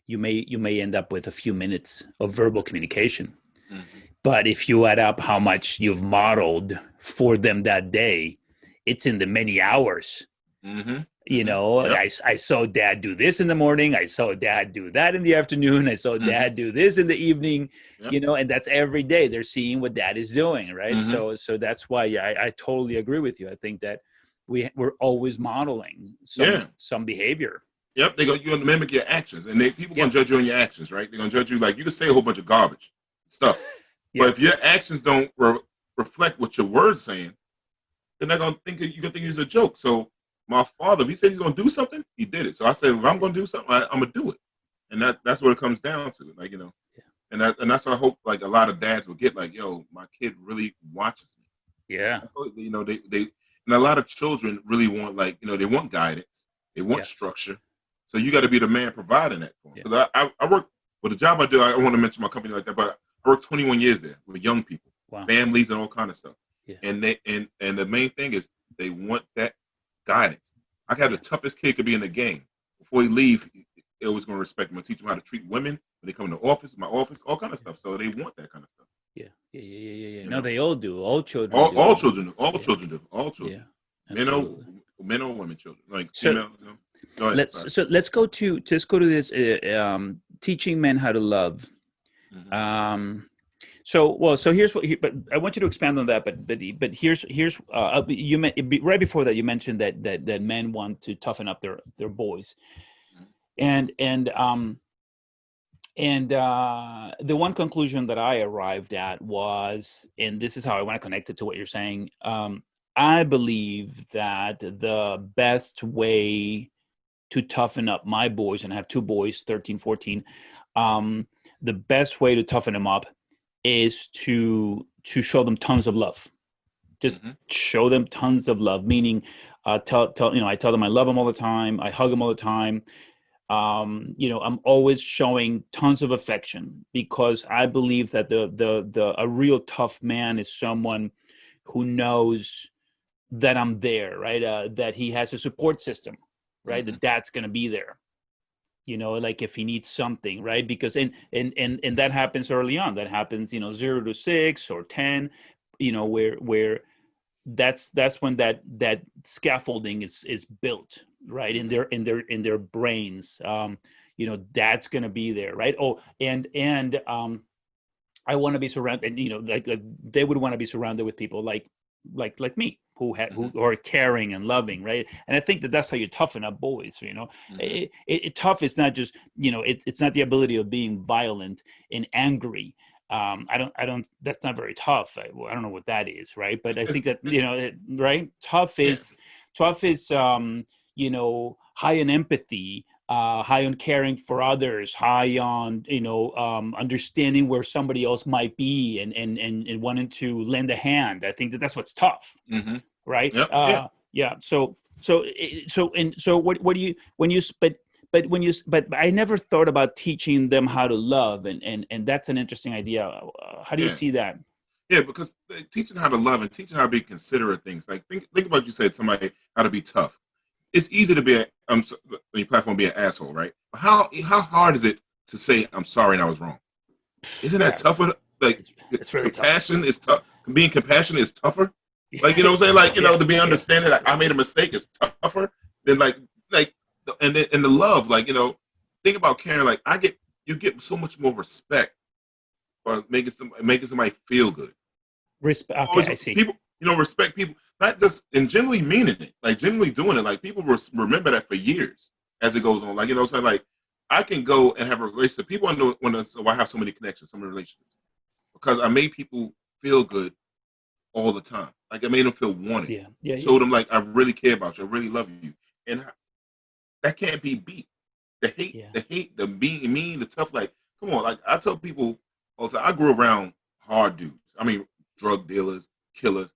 you may end up with a few minutes of verbal communication. Mm-hmm. But if you add up how much you've modeled for them that day, it's in the many hours. Mm-hmm. Yep. I saw dad do this in the morning. I saw dad do that in the afternoon. I saw dad do this in the evening, Yep. and that's every day. They're seeing what dad is doing, right? Mm-hmm. So that's why I totally agree with you. I think that we're always modeling Yeah. some behavior. Yep. You're gonna mimic your actions, and people gonna Yep. judge you on your actions, right? They're gonna judge you like you can say a whole bunch of garbage stuff, but Yeah. if your actions don't reflect what your words saying, then they're gonna think it's a joke. So my father, if he said he's gonna do something, he did it. So I said, if I'm gonna do something, I'm gonna do it, and that's what it comes down to. Yeah. And that's what I hope a lot of dads will get. Like, yo, my kid really watches me. Yeah. They and a lot of children really want they want guidance, they want Yeah. structure. So you got to be the man providing that for them. Yeah. Because I work with the job I do. I don't want to mention my company like that, but I worked 21 years there with young people, Wow. families, and all kind of stuff. Yeah. And the main thing is they want that guidance. I had the toughest kid could be in the game. Before he leave, he always going to respect him and teach him how to treat women when they come to my office, all kind of stuff. So they want that kind of stuff. Yeah. You No, know? they all do. All children do. All children do. All Yeah. children do. All children. Yeah. Men Absolutely. or women, children. Like So- female. Go ahead. Let's go to this teaching men how to love. Mhm. So here's what. But I want you to expand on that. But here's right before that you mentioned that men want to toughen up their boys, and and um the one conclusion that I arrived at was, and this is how I want to connect it to what you're saying. I believe that the best way to toughen up my boys, and I have two boys, 13, 14. The best way to toughen them up is to show them tons of love. Just show them tons of love, meaning I tell them I love them all the time. I hug them all the time. I'm always showing tons of affection, because I believe that a real tough man is someone who knows that I'm there, right? That he has a support system, right? That dad's going to be there, like if he needs something, right? Because and that happens early on. That happens, 0 to 6 or 10, where that's when that scaffolding is built, right? In their brains. Dad's going to be there, right? Oh, and I want to be surrounded, like they would want to be surrounded with people like me, who are caring and loving, right? And I think that's how you toughen up boys. Tough is not just, it's not the ability of being violent and angry. I don't. That's not very tough. I don't know what that is, right? But I think that right. Tough is high in empathy, high on caring for others, high on understanding where somebody else might be, and wanting to lend a hand. I think that's what's tough, right? Yep. Yeah. So what do you but I never thought about teaching them how to love, and that's an interesting idea. How do you see that? Yeah, because teaching how to love and teaching how to be considerate of things. Like think about, you said somebody how to be tough. It's easy to be on your platform, be an asshole, right? But how hard is it to say I'm sorry and I was wrong? Isn't that tougher? Like it's very compassion tough. is tough. Being compassionate is tougher. Like, what I'm saying? Like, to be understanding, like I made a mistake is tougher than like and the love, like, think about caring. Like you get so much more respect for making somebody feel good. Respect. Okay, Always, I see. people, respect people, not just in generally meaning it, like generally doing it. Like people remember that for years as it goes on. Like, what I'm saying? Like I can go and have a relationship. People wonder why I have so many connections, so many relationships, because I made people feel good all the time. Like I made them feel wanted. Showed them like I really care about you, I really love you, and that can't be beat. The hate, the being mean, the tough. Like, come on. Like I tell people all the time, I grew around hard dudes. I mean, drug dealers, killers.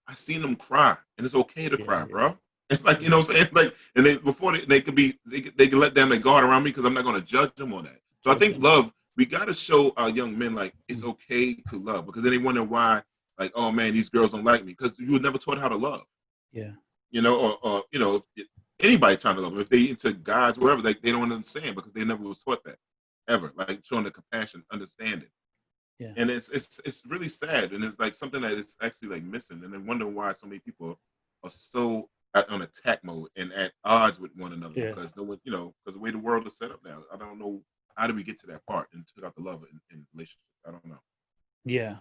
I seen them cry, and it's okay to cry, bro. It's like, what I'm saying, like, and before they could be, they can let down their guard around me, because I'm not going to judge them on that. So I think love, we got to show our young men like it's okay to love, because then they wonder why, like, oh man, these girls don't like me, because you were never taught how to love. Yeah. Or if anybody trying to love them, if they into guys, whatever, they don't understand, because they never was taught that ever, like showing the compassion, understanding. Yeah. And it's really sad, and it's like something that is actually like missing, and then wondering why so many people are so on attack mode and at odds with one another, because no one, because the way the world is set up now, I don't know how do we get to that part and took out the love in relationships. I don't know. Yeah,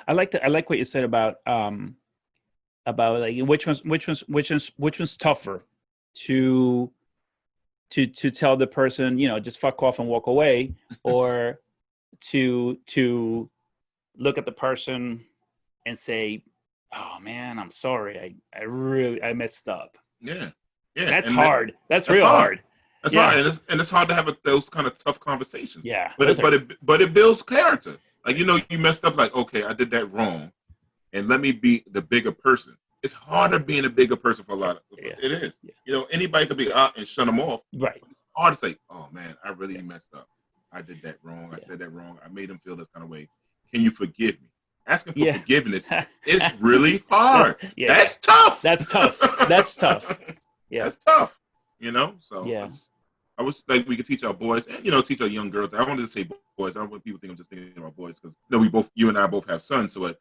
I like what you said about like which one's tougher to tell the person, just fuck off and walk away, or to look at the person and say, oh man, I'm sorry, I messed up. Yeah, that's hard. That's real hard. hard. That's hard, and it's hard to have those kind of tough conversations. Yeah, but it builds character. Like, you messed up. Like, okay, I did that wrong, and let me be the bigger person. It's harder being a bigger person for a lot of it is. Anybody could be out and shut them off. Right. It's hard to say, oh man, I really messed up. I did that wrong. I said that wrong. I made them feel this kind of way. Can you forgive me? Asking for forgiveness is really hard. That's tough. That's tough. That's tough. Yeah. That's tough. So I wish like we could teach our boys and teach our young girls. I wanted to say boys. I don't want people to think I'm just thinking about boys, because you and I both have sons, so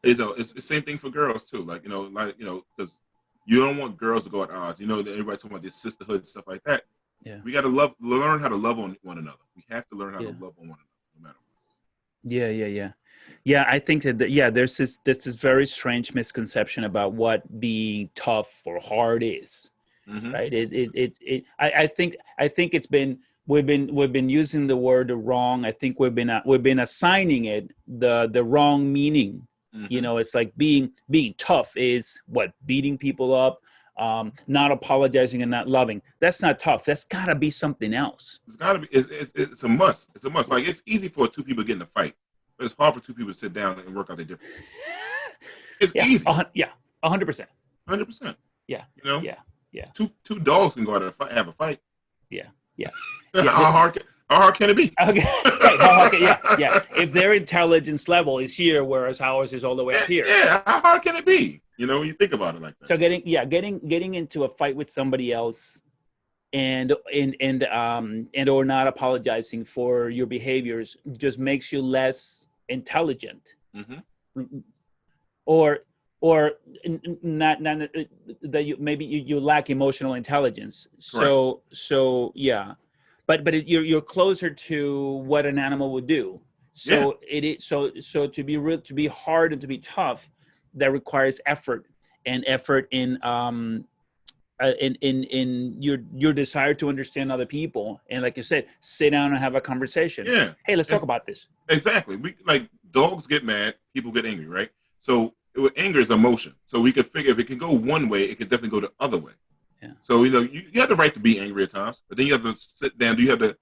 it's the same thing for girls too. Like because you don't want girls to go at odds. Everybody talking about this sisterhood and stuff like that. Yeah. We got to learn how to love on one another. We have to learn how to love on one another, no matter what. Yeah, I think that yeah, there's this very strange misconception about what being tough or hard is, Hmm. right? I think it's been we've been using the word wrong. I think we've been assigning it the wrong meaning. Hmm. It's like being tough is what, beating people up, not apologizing and not loving. That's not tough. That's got to be something else. It's got to be. It's a must. It's a must. Like it's easy for two people to get in a fight, but it's hard for two people to sit down and work out their differences. It's Yeah, easy, yeah, 100%. 100%. Yeah, You know, yeah, yeah, two dogs can go out and have a fight. yeah, yeah, yeah. How hard can it be? Okay, right. Yeah. If their intelligence level is here, whereas ours is all the way up here. Yeah, how hard can it be? You think about it like that. So getting into a fight with somebody else, and or not apologizing for your behaviors, just makes you less intelligent, Hmm. or not that you lack emotional intelligence. Correct. So yeah, but you're closer to what an animal would do. Yeah. So it is so to be real, to be hard and to be tough, that requires effort, and effort in your desire to understand other people, and like you said, sit down and have a conversation. Yeah. Hey, let's talk about this. Exactly. We like dogs get mad, people get angry, right? So anger is emotion. So we could figure if it can go one way, it can definitely go the other way. Yeah. So you have the right to be angry at times, but then you have to sit down. Do you have the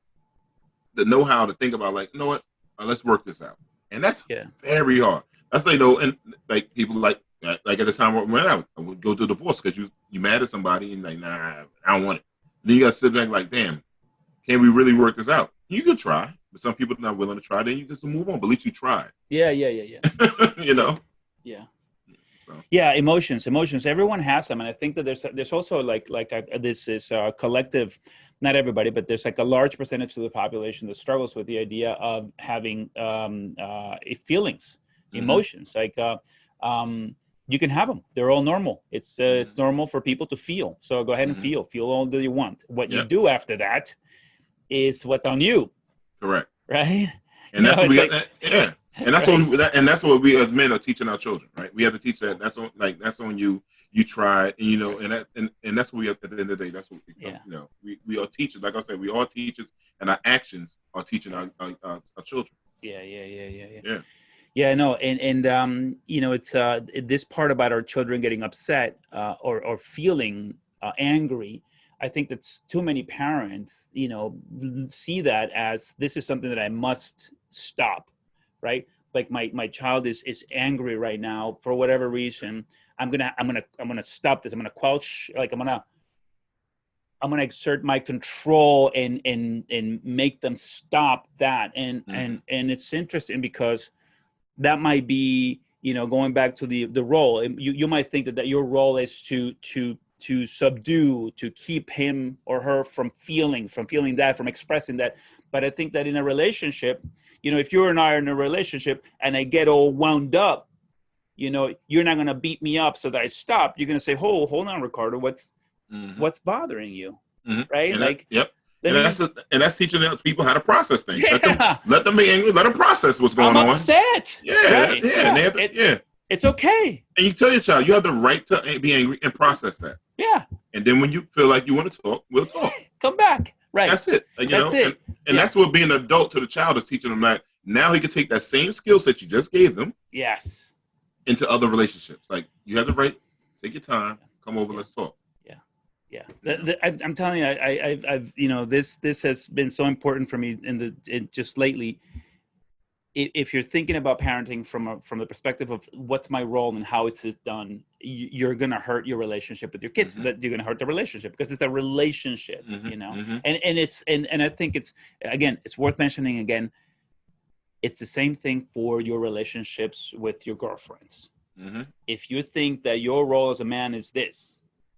know how to think about, like, you know what? Let's work this out, and that's Yeah. very hard. That's like and like people like at the time when I would go to divorce because you mad at somebody and like, nah, I don't want it. And then you got to sit back like, damn, can we really work this out? You could try, but some people are not willing to try. Then you just move on. But at least you tried. Yeah. you know. Yeah. So. Yeah, emotions. Everyone has them, and I think that there's also this is collective. Not everybody, but there's like a large percentage of the population that struggles with the idea of having feelings, emotions. Like you can have them; they're all normal. It's normal for people to feel. So go ahead and feel all that you want. What you do after that is what's on you. Correct. Right. And that's what we got. Like, Yeah. And that's what we as men are teaching our children, right? We have to teach that. That's on you. You try, and that's what we have at the end of the day. That's what we become. We are teachers. Like I said, we are teachers, and our actions are teaching our children. Yeah, no, and it's this part about our children getting upset or feeling angry. I think that's too many parents, see that as this is something that I must stop, right? Like my child is angry right now for whatever reason. I'm gonna stop this. I'm gonna quelch. Like I'm gonna exert my control and make them stop that. And it's interesting because that might be, going back to the role. You might think that your role is to subdue, to keep him or her from feeling that, from expressing that. But I think that in a relationship, if you and I are in a relationship and I get all wound up, you're not going to beat me up so that I stop. You're going to say, hold on, Ricardo, what's bothering you? Right? And yep. And that's teaching people how to process things. Yeah. Let them be angry. Let them process what's going on. I'm upset. Yeah, right. Yeah. It's okay. And you tell your child you have the right to be angry and process that. Yeah. And then when you feel like you want to talk, we'll talk. Come back. Right. That's it. That's it. And that's what being an adult to the child is teaching them that now he can take that same skill set you just gave them. Yes. Into other relationships. Like, you have the right, take your time, come over, let's talk. Yeah. I'm telling you, I've this has been so important for me just lately. If you're thinking about parenting from the perspective of what's my role and how it's done, you're going to hurt your relationship with your kids. That you're going to hurt the relationship because it's a relationship, and I think it's worth mentioning again. It's the same thing for your relationships with your girlfriends. If you think that your role as a man is this,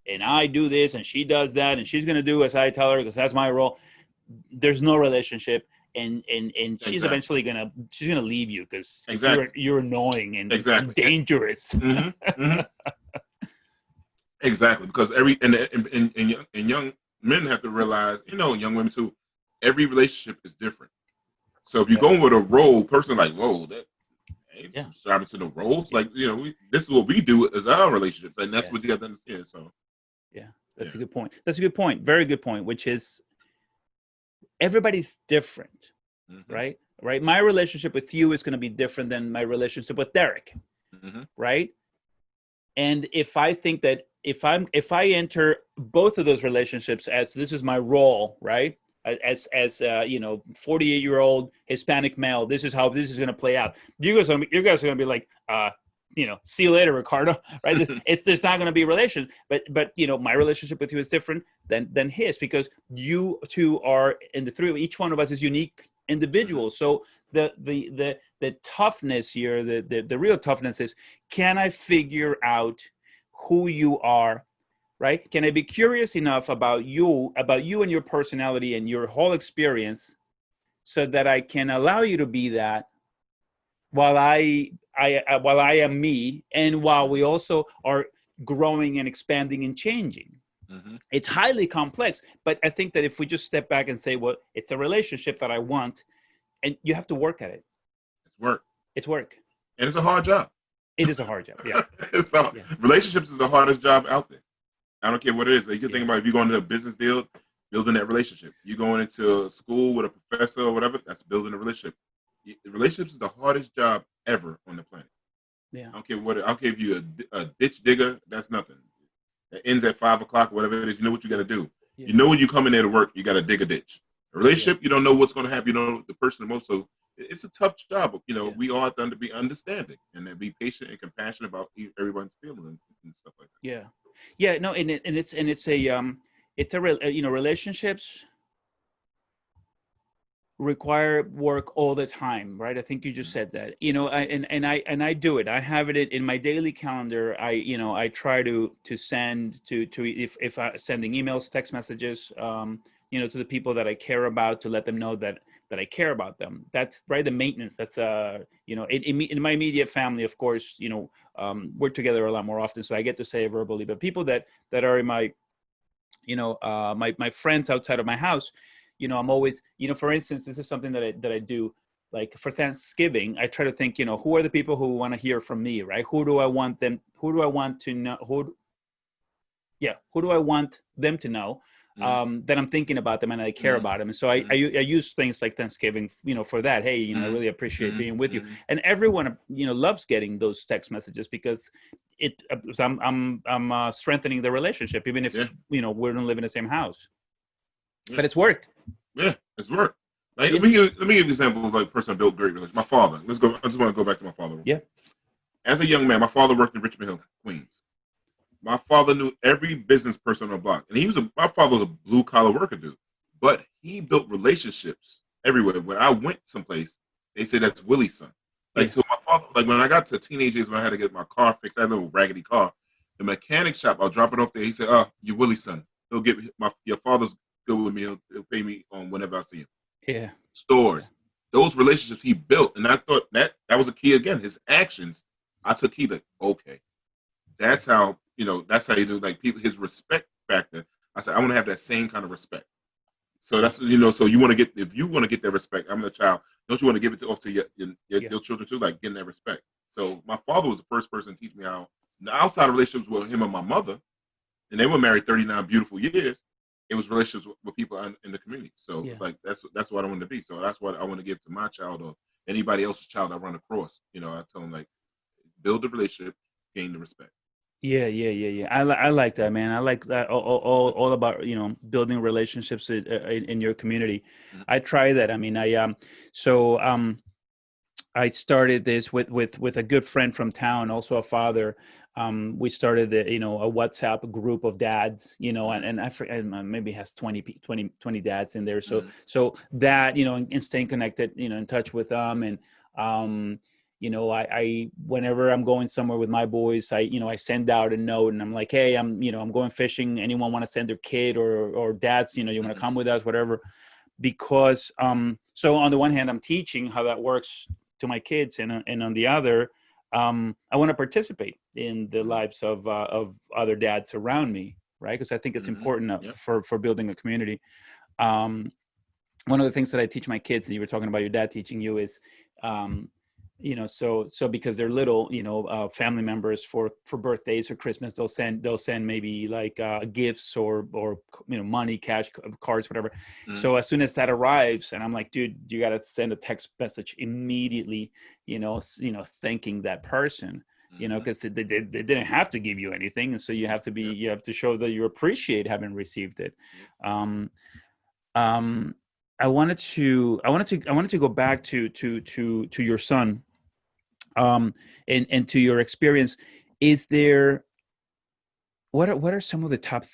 and I do this, and she does that, and she's going to do as I tell her because that's my role, there's no relationship. And she's eventually gonna leave you because you're annoying and dangerous. Exactly, because and young men have to realize, young women too, every relationship is different. So if you're going with a role, person like, whoa, that ain't Yeah. subscribing to no roles. Yeah. Like, this is what we do as our relationship, and that's what Yes. you have to understand. So Yeah. yeah. That's a good point. That's a good point. Very good point, which is everybody's different, Mm-hmm. right? Right. My relationship with you is going to be different than my relationship with Derek, Mm-hmm. right? And if I think that if I enter both of those relationships as this is my role, right? As 48-year-old Hispanic male, this is how this is going to play out. You guys are going to be like, see you later, Ricardo, right? There's not going to be relations, but my relationship with you is different than his, because you two are, in the three of each one of us is unique Mm-hmm. individuals. So the toughness here, the real toughness is, can I figure out who you are, right? Can I be curious enough about you and your personality and your whole experience, so that I can allow you to be that, while I am me, and while we also are growing and expanding and changing. Mm-hmm. It's highly complex, but I think that if we just step back and say, well, it's a relationship that I want, and you have to work at it. It's work, It's work. and it's a hard job. It is a hard job. Yeah. Yeah. Relationships is the hardest job out there. I don't care what it is. You can Yeah. think about if you go into a business deal, building that relationship. You going into school with a professor or whatever, that's building a relationship. Relationships is the hardest job ever on the planet. Yeah. I don't care what. I don't care if you're a ditch digger. That's nothing. It ends at 5 o'clock, whatever it is. You know what you got to do. Yeah. You know when you come in there to work, you got to dig a ditch. A relationship, you don't know what's going to happen. You know the person the most. So it's a tough job. We all have to be understanding and then be patient and compassionate about everyone's feelings and stuff like that. Yeah. Yeah. No, and relationships require work all the time, right? I think you just said that. I do it. I have it in my daily calendar. I try to send to if I sending emails, text messages, to the people that I care about, to let them know that I care about them. That's right. The maintenance. That's in my immediate family, of course, we're together a lot more often, so I get to say it verbally. But people that are in my my friends outside of my house, I'm always, for instance, this is something that I do, like for Thanksgiving. I try to think, who are the people who want to hear from me, right? Who do I want to know, who do I want them to know, that I'm thinking about them and I care about them. And so I use things like Thanksgiving, for that. Hey, I really appreciate being with you. And everyone, loves getting those text messages, because I'm strengthening the relationship, even if, we don't live in the same house. Yeah. But it's work. Yeah, it's work. Like, let me give you an example of like a person I built great relationship. My father. Let's go. I just want to go back to my father. Yeah. As a young man, my father worked in Richmond Hill, Queens. My father knew every business person on the block, and my father was a blue collar worker dude. But he built relationships everywhere. When I went someplace, they said that's Willie's son. Like, so my father, like when I got to teenage years, when I had to get my car fixed, I had a little raggedy car. The mechanic shop, I'll drop it off there. He said, "Oh, you're Willie's son. He'll get your father's good with me. He'll pay me on whenever I see him." Yeah. Stores, those relationships he built, and I thought that was a key again. His actions, I took heed. Like, okay, that's how that's how you do, like, people, his respect factor. I said I want to have that same kind of respect. So that's so you want to get, if you want to get that respect, I'm the child. Don't you want to give it off to your children too, like getting that respect? So my father was the first person to teach me how, outside of relationships with him and my mother, and they were married 39 beautiful years. It was relationships with people in the community. So it's like that's what I want to be. So that's what I want to give to my child or anybody else's child I run across. I tell them, like, build the relationship, gain the respect. Yeah. I like that, man. I like that all about, building relationships in your community. Mhm. I try that. I mean, I started this with a good friend from town, also a father. We started a WhatsApp group of dads, and I forget, maybe it has 20 dads in there. So that, and staying connected, in touch with them. And, I whenever I'm going somewhere with my boys, I send out a note and I'm like, hey, I'm going fishing. Anyone want to send their kid or dads, you want to come with us, whatever. Because so on the one hand, I'm teaching how that works to my kids, and on the other, I want to participate in the lives of other dads around me, right? Because I think it's important for building a community. one of the things that I teach my kids, and you were talking about your dad teaching you, is, so because they're little, family members for birthdays or Christmas, they'll send maybe like gifts or money, cash, cards, whatever. Mhm. So as soon as that arrives, and I'm like, dude, you got to send a text message immediately, thanking that person, Mhm. because they didn't have to give you anything, and so Yep. you have to show that you appreciate having received it. Yep. Um, um, I wanted to go back to your son, and to your experience. Is there what are some of the top,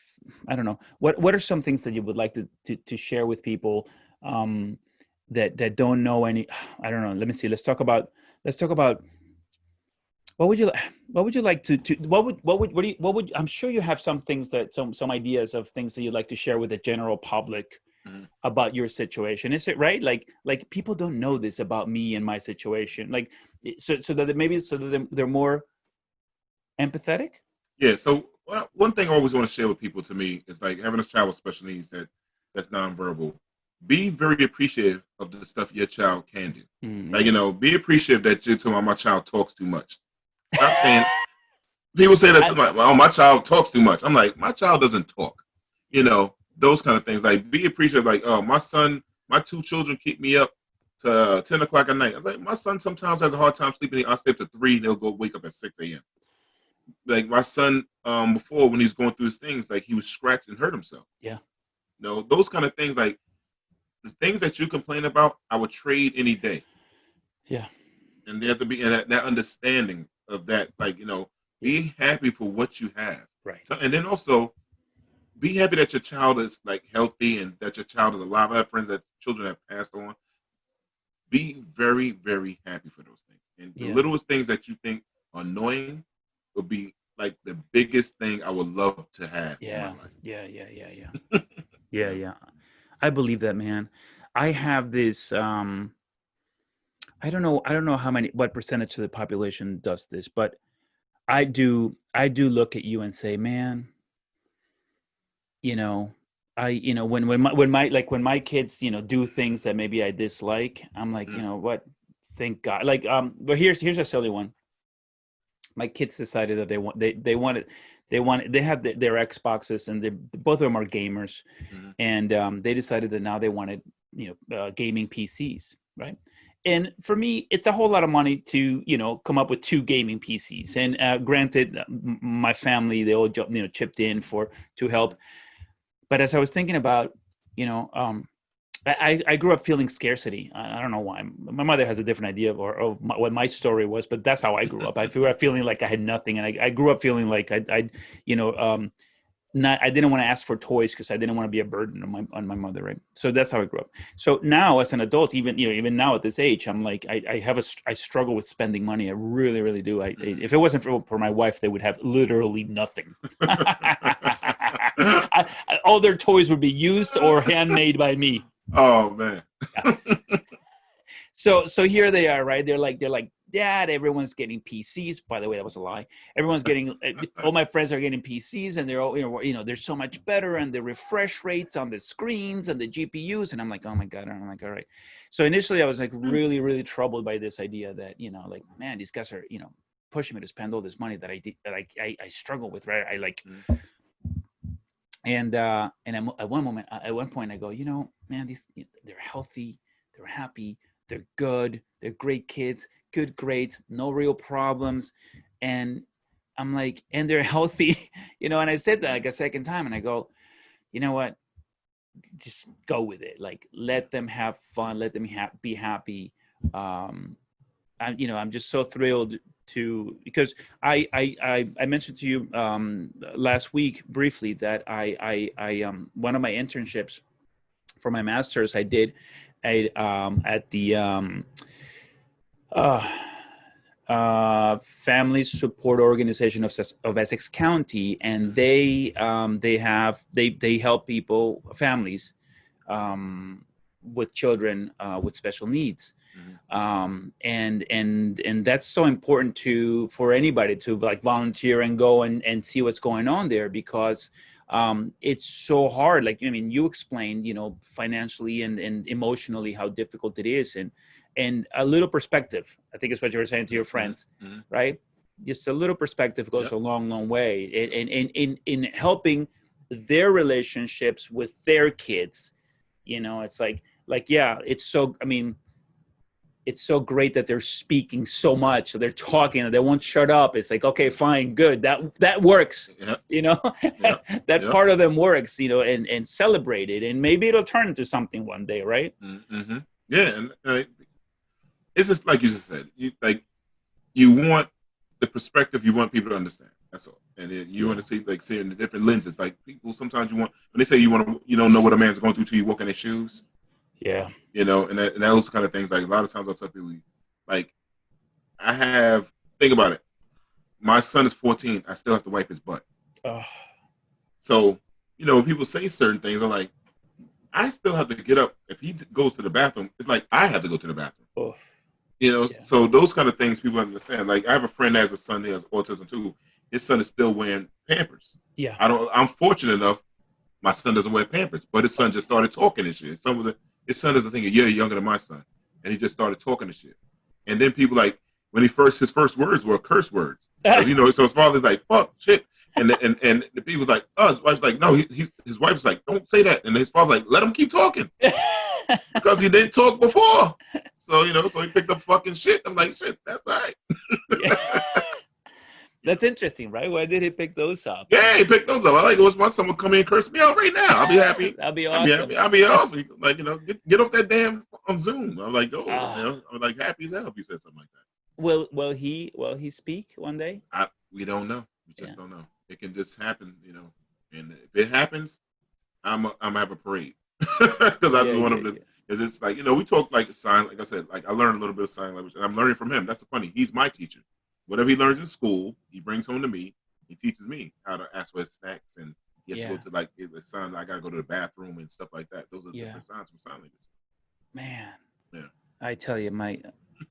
I don't know, what are some things that you would like to share with people, um, that don't know any, I don't know. Let me see. Let's talk about what would you what would you like to what would I'm sure you have some things that some ideas of things that you'd like to share with the general public Mhm. about your situation. Is it right? Like people don't know this about me and my situation. Like, so that maybe so that they're more empathetic. Yeah. So one thing I always want to share with people to me is like having a child with special needs that's nonverbal. Be very appreciative of the stuff your child can do. Like, Yeah. be appreciative that you're telling my child talks too much. Stop saying people say that to I, my oh my child talks too much. I'm like, my child doesn't talk. Those kind of things. Like be appreciative, like, oh, my two children keep me up to 10 o'clock at night. I was like, my son sometimes has a hard time sleeping. I sleep to 3 and he'll go wake up at 6 a.m. Like my son, before when he was going through his things, like he was scratched and hurt himself. yeah. Those kind of things, like the things that you complain about, I would trade any day. Yeah. And there have to be that understanding of that, like, Yeah. be happy for what you have. Right. So, and then also be happy that your child is like healthy and that your child is alive. I have friends that children have passed on. Be very, very happy for those things. And the Yeah. littlest things that you think are annoying will be like the biggest thing I would love to have in my Yeah. life. Yeah. Yeah. Yeah. Yeah. You Yeah. know? Yeah. I believe that, man. I have this. I don't know what percentage of the population does this, but I do look at you and say, man, you know, when my kids, do things that maybe I dislike, I'm like, Mm, what? Thank God. Like, but here's a silly one. My kids decided that they have their Xboxes, and both of them are gamers, mhm, and they decided that now they wanted, gaming PCs, right? And for me, it's a whole lot of money to, come up with two gaming PCs. And granted, my family, they all chipped in for to help. mhm, But as I was thinking about, you know, I grew up feeling scarcity. I don't know why. My mother has a different idea of what my story was, but that's how I grew up. I grew up feeling like I had nothing, and I grew up feeling like you know, um, not I didn't want to ask for toys because I didn't want to be a burden on my mother, right? So that's how I grew up. So now as an adult, even now at this age, I'm like I struggle with spending money. I really, really do. mhm. If it wasn't for my wife, they would have literally nothing. All their toys would be used or handmade by me. Oh man. Yeah. So here they are, right? They're like, Dad, everyone's getting PCs. By the way, that was a lie. Everyone's getting all my friends are getting PCs, and they're all, they're so much better, and the refresh rates on the screens and the GPUs. And I'm like, oh my God. And I'm like, all right. So initially I was like really, really troubled by this idea that, like, man, these guys are, pushing me to spend all this money that I struggle with, right? I like, Mhm, and at one point I go, man, they're healthy, they're happy, they're good, they're great kids, good grades, no real problems. And I'm like, and they're healthy, and I said that mhm. like a second time, and I go, you know what, just go with it. Like, Yeah. let them have fun, let them be happy. um I'm just so thrilled to, because I mentioned to you last week briefly that one of my internships for my master's I did at the uh, family support organization of Essex County, and Mhm, they help people, families, with children with special needs. mhm, And that's so important for anybody to like volunteer and go and see what's going on there, because It's so hard. Like, I mean, you explained, financially and emotionally how difficult it is, and a little perspective, I think is what you were saying to your friends, Mm-hmm. right? Just a little perspective goes Yep. a long, long way in helping their relationships with their kids. It's like, yeah, it's so great that they're speaking so much. So they're talking and they won't shut up. It's like, okay, fine, good. That works. Yep. You know, Yep. that Yep. part of them works, and celebrate it. And maybe it'll turn into something one day, right? Mm-hmm. Yeah, and it's just like you just said. You want the perspective you want people to understand. That's all. And you want to see in the different lenses. Like people sometimes you want when they say you want to don't know what a man's going through till you walk in their shoes. Yeah. And those kind of things. Like a lot of times I'll tell people, like think about it. My son is 14. I still have to wipe his butt. Oh. So when people say certain things, I'm like, I still have to get up. If he goes to the bathroom, it's like I have to go to the bathroom. Oh. Yeah. So those kind of things people understand. Like I have a friend that has a son that has autism too. His son is still wearing Pampers. Yeah. I'm fortunate enough. My son doesn't wear Pampers, but his son just started talking and shit. His son is, I think, a year younger than my son, and he just started talking and shit. And then people like when his first words were curse words. So his father's like fuck shit, and the people like, oh, his wife's like, no, his wife's like, don't say that, and his father's like, let him keep talking because he didn't talk before. So so he picked up fucking shit. I'm like, shit, that's all right. That's interesting, right? Why did he pick those up? Yeah, he picked those up. I like it. My son would come in and curse me out right now. I'll be happy. That'd be awesome. I'll be awesome. Like get off that damn on Zoom. I'm like, I'm like happy as hell if he said something like that. Will he speak one day? We don't know. We just don't know. It can just happen, And if it happens, I'm gonna have a parade because I just want him to. Because it's like we talk like sign. Like I said, like I learned a little bit of sign language, and I'm learning from him. That's the funny. He's my teacher. Whatever he learns in school, he brings home to me. He teaches me how to ask for his snacks, and he has to go to like the sign. I gotta go to the bathroom and stuff like that. Those are different signs from sign language. Man, yeah, I tell you,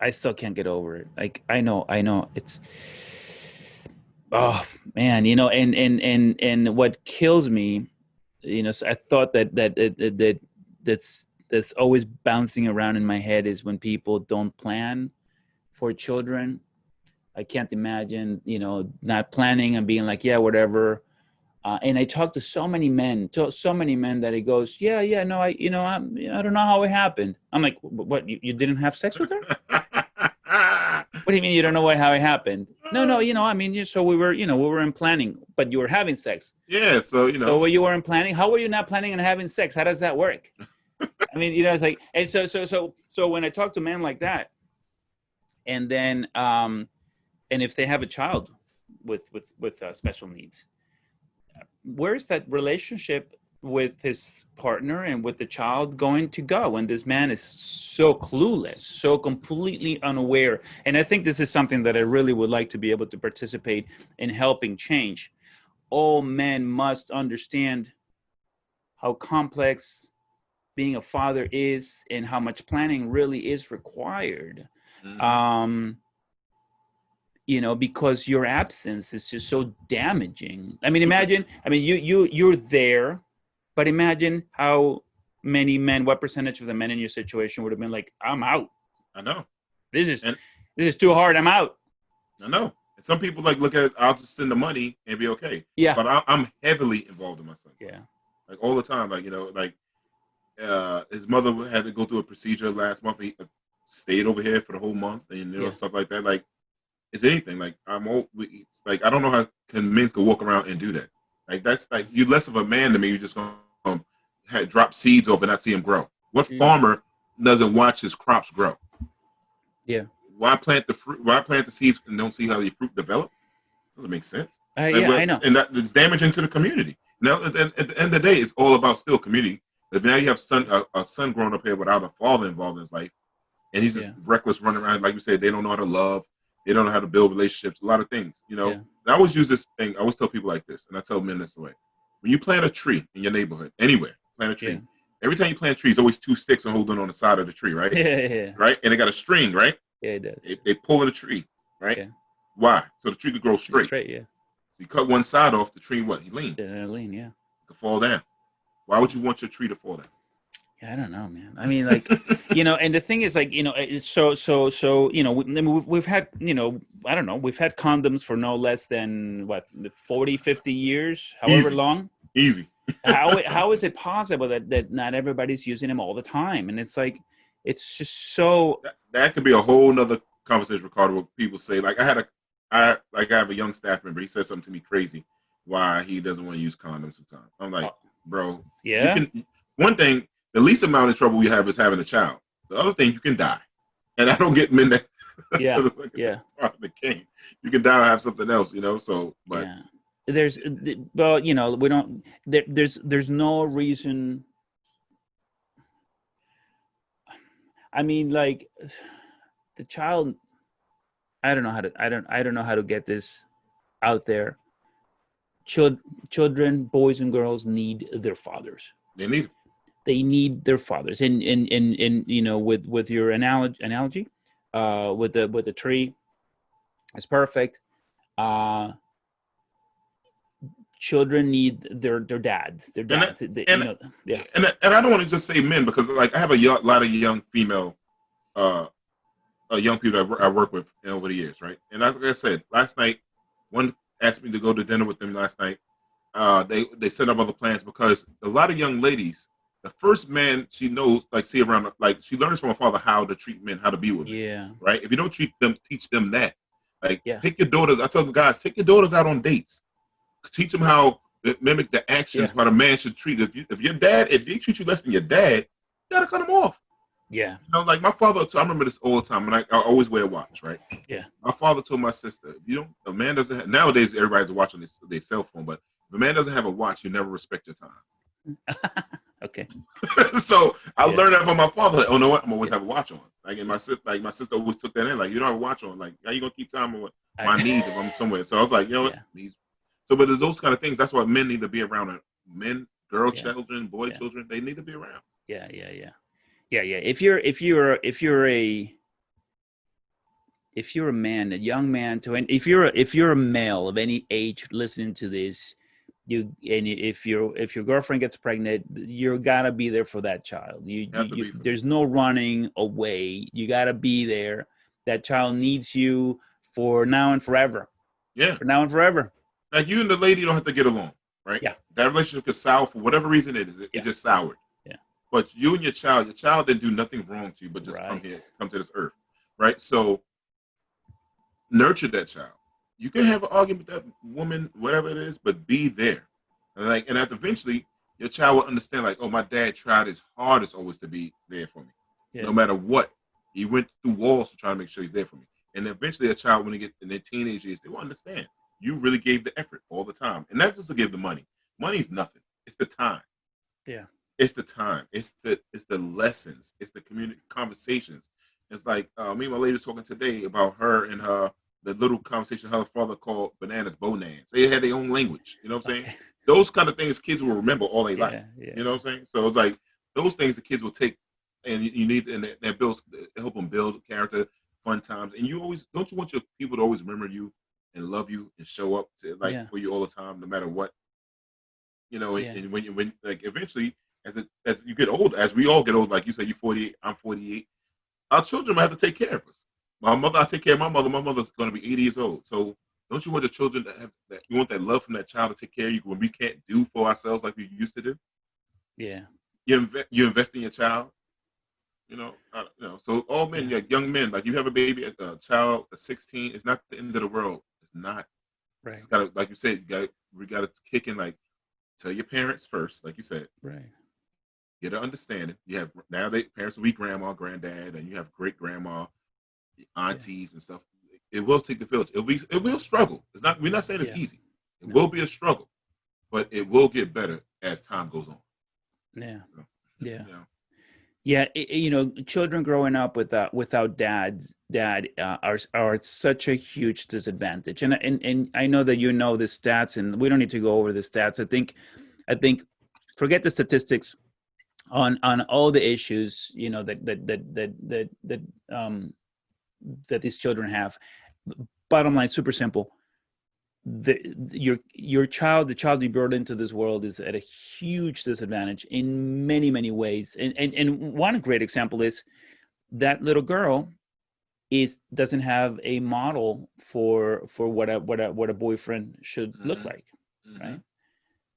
I still can't get over it. Like I know it's. Oh man, and what kills me, so I thought that's always bouncing around in my head is when people don't plan for children. I can't imagine, not planning and being like, yeah, whatever. And I talk to so many men that it goes, yeah, no, I don't know how it happened. I'm like, what? You didn't have sex with her? What do you mean you don't know how it happened? No, I mean, so we were in planning, but you were having sex. Yeah, so So you were in planning. How were you not planning on having sex? How does that work? I mean, it's like, and so when I talk to men like that, and then and if they have a child with special needs, where's that relationship with his partner and with the child going to go when this man is so clueless, so completely unaware? And I think this is something that I really would like to be able to participate in helping change. All men must understand how complex being a father is and how much planning really is required. Mm-hmm. Because your absence is just so damaging. I mean, imagine, you're there, but imagine how many men, what percentage of the men in your situation would have been like, I'm out. I know. This is too hard. I'm out. I know. And some people look at it, I'll just send the money and be okay. Yeah. But I'm heavily involved in my son. Yeah. Like all the time. His mother had to go through a procedure last month. He stayed over here for the whole month and stuff like that. Like, it's anything. Like I don't know how men can walk around and do that. Like that's like you're less of a man to me. You're just gonna drop seeds off and not see them grow. What farmer doesn't watch his crops grow? Yeah. Why plant the fruit? Why plant the seeds and don't see how the fruit develop? Doesn't make sense. I know. And it's damaging to the community. Now at the end of the day, it's all about still community. But now you have a son growing up here without a father involved in his life, and he's just reckless running around. Like you said, they don't know how to love. They don't know how to build relationships. A lot of things, And I always use this thing. I always tell people like this, and I tell men this way: when you plant a tree in your neighborhood, anywhere, plant a tree. Yeah. Every time you plant a tree, there's always two sticks holding on the side of the tree, right? Yeah. Right, and they got a string, right? Yeah, it does. They pull in the tree, right? Yeah. Why? So the tree could grow straight. Straight, yeah. You cut one side off, the tree, what? He leans. Yeah, lean, yeah. could fall down. Why would you want your tree to fall down? Yeah, I don't know, man. I mean, like, and the thing is, like, it's so, we've had, I don't know, we've had condoms for no less than what, 40, 50 years, however Easy, long. easy. How is it possible that not everybody's using them all the time? And it's like, it's just so. That could be a whole nother conversation, Ricardo. Where people say, like, I have a young staff member. He said something to me crazy, why he doesn't want to use condoms sometimes. I'm like, bro, you Yeah. can. One thing, the least amount of trouble you have is having a child. The other thing, you can die, and I don't get men that. Yeah. Like, Yeah. the king, you can die or have something else, So, but Yeah. There's, well, we don't. There's no reason. I mean, like, the child. I don't know how to. I don't know how to get this out there. Children, boys and girls, need their fathers. they need it. They need their fathers. And with your analogy, with the tree, it's perfect. Children need their dads. Their And dads. Yeah. and I don't want to just say men, because like I have a lot of young female uh young people I work with over the years, right? And like I said, last night, one asked me to go to dinner with them last night. They set up other plans because a lot of young ladies, the first man she knows, like, see around, like, she learns from her father how to treat men, how to be with men. Yeah. Right? If you don't teach them that. Like, Yeah. take your daughters. I tell the guys, take your daughters out on dates. Teach them how to mimic the actions, what a man should treat. If they treat you less than your dad, you gotta cut them off. Yeah. Like my father, I remember this all the time, and I always wear a watch, right? Yeah. My father told my sister, a man doesn't have, nowadays everybody's watching their cell phone, but if a man doesn't have a watch, you never respect your time. Okay. So I learned that from my father. Like, oh, no, what? I'm always have a watch on. Like, and my sister always took that in. Like, you don't have a watch on. Like, how you gonna keep time on my needs if I'm somewhere? So I was like, what? So, but there's those kind of things. That's why men need to be around. Men, girl, children, boy, children. They need to be around. Yeah. If you're a man, a young man, if you're a male of any age listening to this, if your girlfriend gets pregnant, you gotta be there for that child. There's no running away. You gotta be there. That child needs you for now and forever. Yeah. For now and forever. Like, you and the lady don't have to get along, right? Yeah. That relationship could sour for whatever reason it is. It just soured. Yeah. But you and your child didn't do nothing wrong to you, but just come to this earth, right? So nurture that child. You can have an argument with that woman, whatever it is, but be there. And that eventually your child will understand, like, oh, my dad tried his hardest always to be there for me. Yeah. No matter what. He went through walls to try to make sure he's there for me. And eventually a child, when they get in their teenage years, they will understand. You really gave the effort all the time. And not just to give the money. Money's nothing. It's the time. Yeah. It's the time. It's the lessons. It's the community conversations. It's like me and my lady was talking today about her and the little conversation her father called bananas bonans. They had their own language. You know what I'm saying? Those kind of things kids will remember all their life. Yeah. You know what I'm saying? So it's like those things the kids will take, and you need, and that builds, help them build character, fun times. And you want your people to always remember you and love you and show up for you all the time, no matter what. And when like eventually, as you get older, as we all get older, like you said, you're 48, I'm 48. Our children might have to take care of us. My mother, I take care of my mother. My mother's going to be 80 years old. So don't you want the children to have that? You want that love from that child to take care of you when we can't do for ourselves like we used to do? Yeah. You invest in your child. So all men, like young men, like you have a baby, a child, a 16, it's not the end of the world. It's not. Right. It's gotta, like you said, we gotta kick in, like, tell your parents first, like you said. Right. Get an understanding. You have parents will be grandma, granddad, and you have great grandma, aunties and stuff. It will take the village. It will struggle. It's not. We're not saying it's easy. It will be a struggle, but it will get better as time goes on. Yeah. Yeah. Children growing up without dad are such a huge disadvantage. And I know that the stats, and we don't need to go over the stats. I think forget the statistics on all the issues that these children have. Bottom line, super simple. your child, the child you brought into this world, is at a huge disadvantage in many, many ways. And one great example is that little girl doesn't have a model for what a boyfriend should look Mm-hmm. like, Mm-hmm. right?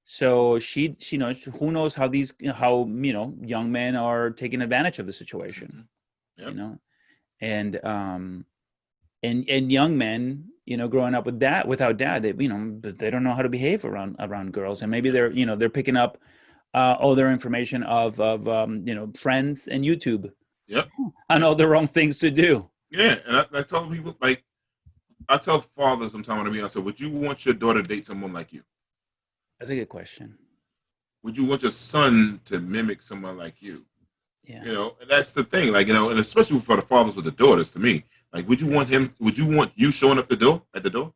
So she knows, who knows how young men are taking advantage of the situation, Mm-hmm. you Yep. know, and young men, growing up without dad, they don't know how to behave around girls, and maybe they're picking up all their information of friends and YouTube Yep. on Yep. all the wrong things to do. Yeah. And I tell people, like, I tell fathers sometimes when I meet, I said, would you want your daughter to date someone like you? That's a good question. Would you want your son to mimic someone like you? Yeah, And that's the thing, like, and especially for the fathers with the daughters, to me, like, yeah, would you want you showing up at the door?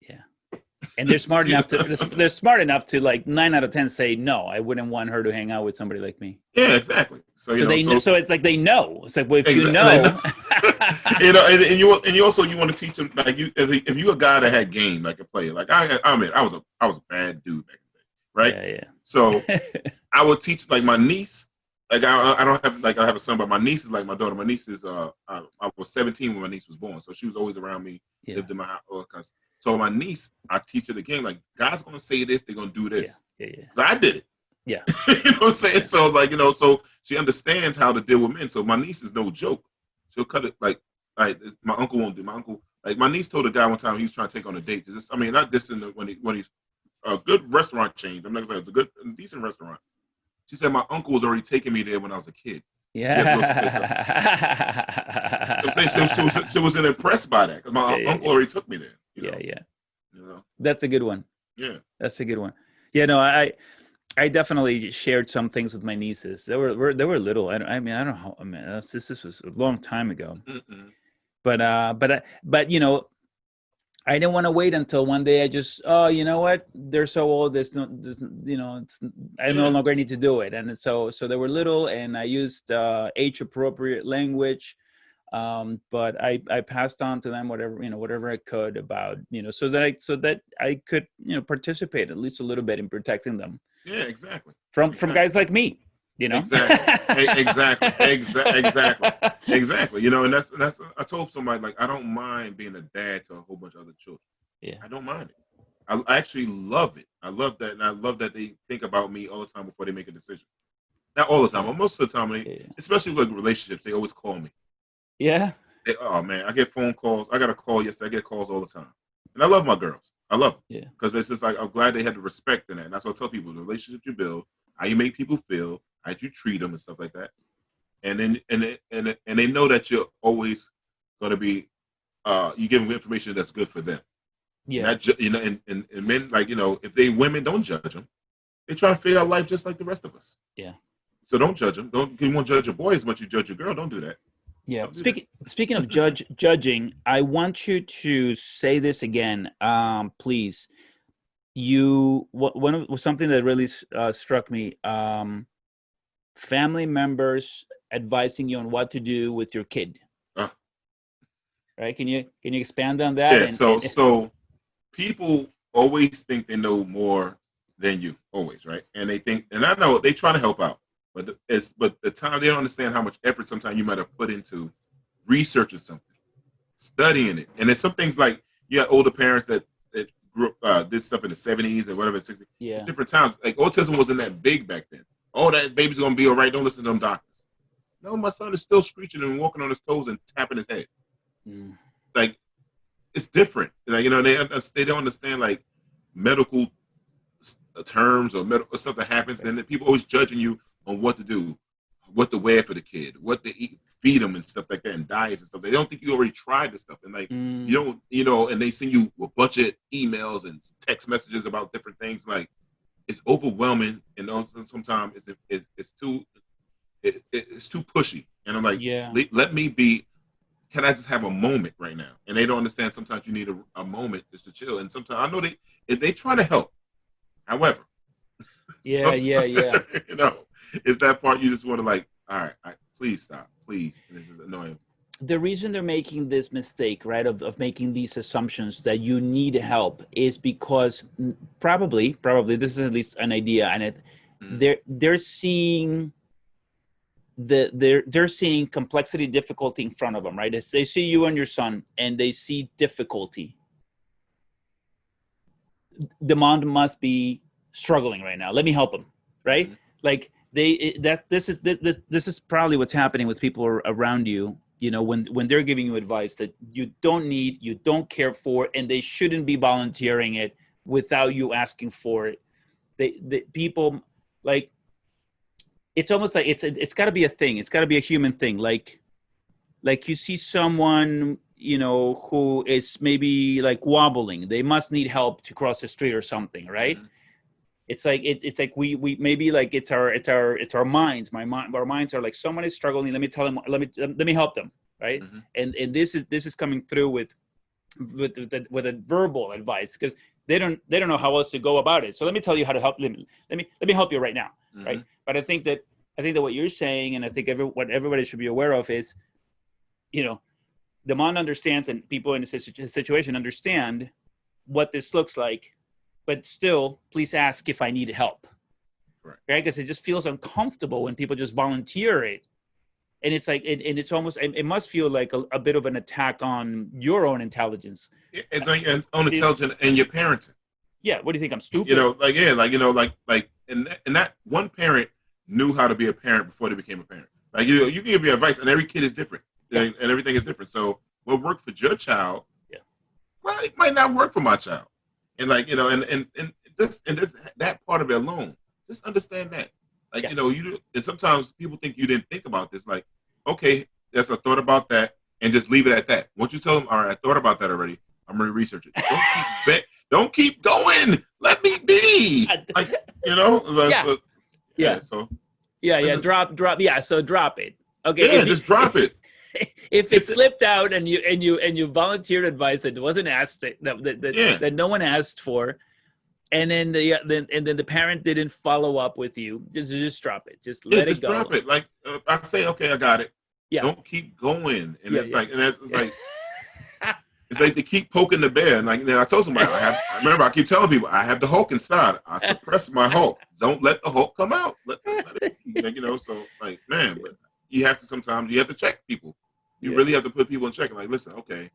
yeah. And they're smart enough to, like, 9 out of 10 say no. I wouldn't want her to hang out with somebody like me. Yeah, exactly. So, So so so it's like they know. It's like, well, if you exactly. know, And you also, you want to teach them, like, if you a guy that had game, like a player, like I was a bad dude back in the day, right? yeah, So yeah, I would teach, like, my niece, like, I don't have, like, I have a son, but my niece is like my daughter. My niece is I was 17 when my niece was born, so she was always around me, yeah, lived in my house, all kinds. So my niece, I teach her the game, like, God's gonna say this, they're gonna do yeah, this, yeah, yeah, because I did it. yeah, You know what I'm saying? yeah. So, like, so she understands how to deal with men. So my niece is no joke. She'll cut it, like my uncle won't do. My uncle, like, my niece told a guy one time he was trying to take on a date. I mean, not this when he's a good restaurant chain. I'm not gonna say it's a good, decent restaurant. She said my uncle was already taking me there when I was a kid. We had to go someplace else. I'm saying she wasn't impressed by that because Yeah, my yeah, uncle yeah, already took me there. yeah, yeah. You know. That's a good one. Yeah. That's a good one. Yeah, no, I definitely shared some things with my nieces. They were little. I mean, I don't know how. I mean, this was a long time ago. Mm-mm. But I didn't want to wait until one day I just, oh, you know what? They're so old. I no Yeah. longer need to do it. And so they were little, and I used age appropriate language. But I passed on to them whatever I could about, so that I could, participate at least a little bit in protecting them Yeah. Exactly. from Exactly. guys like me. You know. Exactly. Exactly. Exactly. Exactly. And that's I told somebody, like, I don't mind being a dad to a whole bunch of other children. Yeah. I don't mind it. I actually love it. I love that, and I love that they think about me all the time before they make a decision. Not all the time, Yeah. but most of the time, Yeah. especially with relationships, they always call me. Yeah. Oh man, I get phone calls. I got a call yesterday. I get calls all the time, and I love my girls. I love them Yeah. because it's just like, I'm glad they had the respect in that. And that's what I tell people: the relationship you build, how you make people feel, how you treat them, and stuff like that. And then and they know that you're always going to be you give them information that's good for them. Yeah. Not and men, like, if they women, don't judge them. They try to figure out life just like the rest of us. Yeah. So don't judge them. Don't You won't judge a boy as much as you judge your girl. Don't do that. Yeah. Don't do that. Speaking of judging, I want you to say this again, please. Something that really struck me. Family members advising you on what to do with your kid. Uh, Right? Can you expand on that? yeah. So people always think they know more than you, always, right? And they think, and I know they try to help out, but the time, they don't understand how much effort sometimes you might have put into researching something, studying it. And there's some things, like, you got older parents that grew up, did stuff in the 70s or whatever, 60s. Yeah. It's different times. Like, autism wasn't that big back then. Oh, that baby's gonna be all right. Don't listen to them doctors. No, my son is still screeching and walking on his toes and tapping his head. Mm. Like, it's different. Like, they don't understand, like, medical terms or medical stuff that happens. And then people always judging you on what to do, what to wear for the kid, what to eat, feed them, and stuff like that, and diets and stuff. They don't think you already tried this stuff, and, like, you don't, and they send you a bunch of emails and text messages about different things. Like, it's overwhelming, and also sometimes it's too pushy. And I'm like, Yeah. let me be. Can I just have a moment right now? And they don't understand. Sometimes you need a moment just to chill. And sometimes I know they try to help. However, Yeah. it's that part you just want to, like, all right, please stop, please. And this is annoying. the reason they're making this mistake, right, of making these assumptions that you need help is because probably this is at least an idea, and they're seeing they're seeing complexity, difficulty in front of them, right? As they see you and your son and they see difficulty, the mom must be struggling right now. Let me help him, right? Like this is probably what's happening with people around you, when they're giving you advice that you don't need, you don't care for, and they shouldn't be volunteering it without you asking for it. The people, like, it's almost like it's got to be a thing. It's got to be a human thing. Like you see someone, who is maybe like wobbling. They must need help to cross the street or something, right? It's like it's like we maybe like it's our minds. Our minds are like, someone is struggling. Let me tell them. Let me help them, right? And this is coming through with a verbal advice, because they don't know how else to go about it. So let me tell you how to help them. Let me help you right now, right? But I think that what you're saying, and I think what everybody should be aware of is, the mom understands, and people in the situation understand what this looks like, but still, please ask if I need help, right? Because it just feels uncomfortable when people just volunteer it, and it's like, and it's almost, it must feel like a bit of an attack on your own intelligence. It's like on intelligence and your parenting. Yeah, what do you think? I'm stupid? And that one parent knew how to be a parent before they became a parent. Like, you can give your advice, and every kid is different, and everything is different. So what worked for your child, probably might not work for my child. And and that part of it alone, just understand that. Like, and sometimes people think you didn't think about this. Like, okay, that's a thought about that, and just leave it at that. Once you tell them, all right, I thought about that already, I'm going to research it. Don't keep going. Let me be. Like, drop. Yeah, so drop it. Okay. Yeah, just drop it. If it slipped out and you volunteered advice that wasn't asked, that no one asked for, and then the parent didn't follow up with you, just drop it. Just let it go. Drop it. Like, I say, okay, I got it. Yeah. Don't keep going. And it's like it's like they keep poking the bear. And like, I told somebody, I keep telling people, I have the Hulk inside. I suppress my Hulk. Don't let the Hulk come out. Let it, so like, man, but you have to, sometimes you have to check people. You really have to put people in check. And like, listen, okay,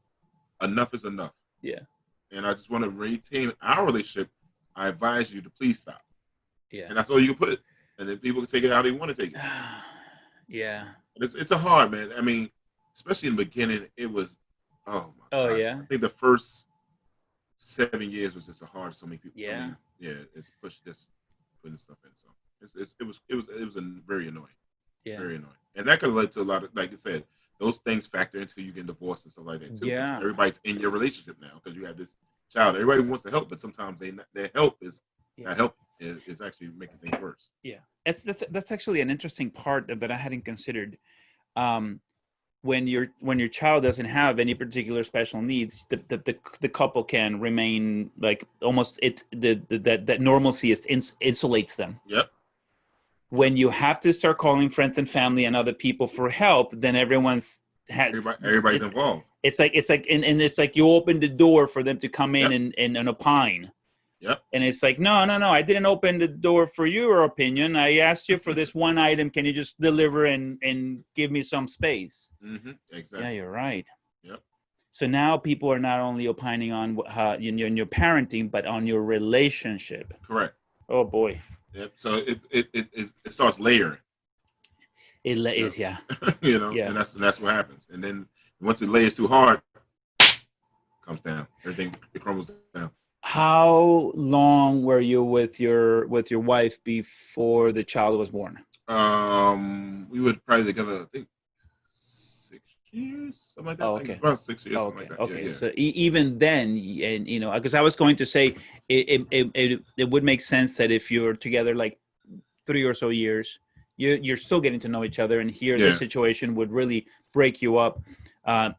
enough is enough. Yeah. And I just want to maintain our relationship. I advise you to please stop. Yeah. And that's all you can put. And then people can take it how they want to take it. Yeah. It's a hard, man. I mean, especially in the beginning, it was, oh my gosh. Yeah. I think the first 7 years was just hard. So many people. Yeah. It's pushed this, putting stuff in. So it was very annoying. Yeah. Very annoying. And that could have led to a lot of, like I said, those things factor into you getting divorced and stuff like that too. Yeah. Everybody's in your relationship now because you have this child. Everybody wants to help, but sometimes their help is not help is actually making things worse. Yeah. That's actually an interesting part that I hadn't considered. When your child doesn't have any particular special needs, the couple can remain like almost that normalcy insulates them. Yep. When you have to start calling friends and family and other people for help, then everybody's involved. It's like and it's like you open the door for them to come in and opine. Yep. And it's like, no, I didn't open the door for your opinion. I asked you for this one item. Can you just deliver and give me some space? Mm-hmm. Exactly. Yeah, you're right. Yep. So now people are not only opining on how your parenting, but on your relationship. Correct. Oh boy. Yep. So it starts layering. It layers, yeah. And that's what happens. And then once it layers too hard, it comes down. Everything crumbles down. How long were you with your wife before the child was born? We were probably together, I think, 6 years, something like that. Oh, okay. About 6 years, something like that. Okay. Yeah. So even then, and because I was going to say it would make sense that if you're together like 3 or so years, you're still getting to know each other, and here the situation would really break you up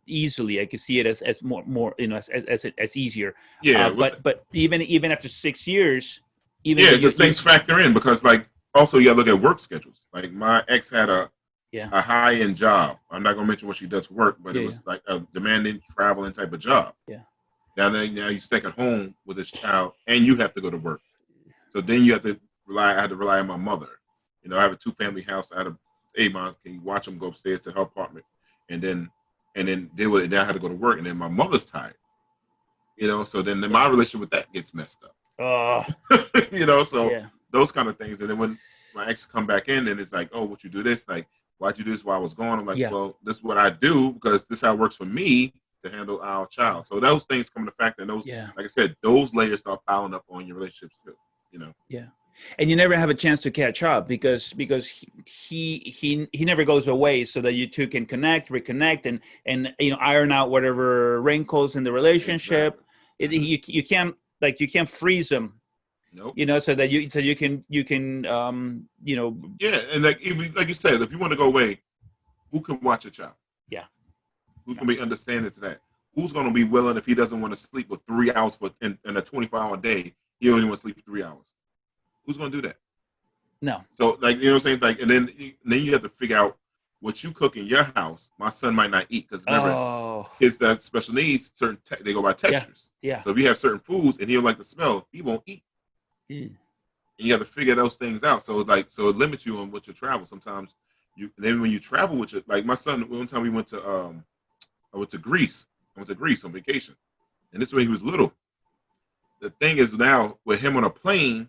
easily. I could see it as more as easier. Yeah. But even after 6 years, the things factor in because like also you gotta look at work schedules. Like my ex had a Yeah. a high-end job. I'm not gonna mention what she does for work, but it Yeah. was like a demanding, traveling type of job. Yeah. Now you stuck at home with this child, and you have to go to work. So then you have to rely. I had to rely on my mother. You know, I have a 2-family house. I had a, hey, mom, can you watch them go upstairs to her apartment, and then deal with it. Then I had to go to work, and then my mother's tired. You know, so then my relationship with that gets messed up. Oh. You know, so Yeah. those kind of things. And then when my ex come back in, and it's like, oh, what you do this? Like, why'd you do this while I was gone? I'm like, Yeah. well, this is what I do because this is how it works for me to handle our child. So those things come into factor, and those, Yeah. like I said, those layers start piling up on your relationships too. You know. Yeah. And you never have a chance to catch up because he never goes away, so that you two can connect, reconnect, and you know, iron out whatever wrinkles in the relationship. Exactly. You can't, like, you can't freeze them, Nope. you know, so you can you know. Yeah, and like you said, if you want to go away, who can watch a child? Yeah. Who can be understanding to that? Who's going to be willing if he doesn't want to sleep for 3 hours in a 24-hour day? He only want to sleep for 3 hours. Who's going to do that? No. So, like, you know what I'm saying? Like, and then you have to figure out what you cook in your house. My son might not eat because remember, kids that have special needs, they go by textures. Yeah. So if you have certain foods and he don't like the smell, he won't eat. And you have to figure those things out. So it's like, so it limits you on what you travel. Sometimes then when you travel with your, like my son, one time we went to I went to Greece. I went to Greece on vacation, and this is when he was little. The thing is now with him on a plane,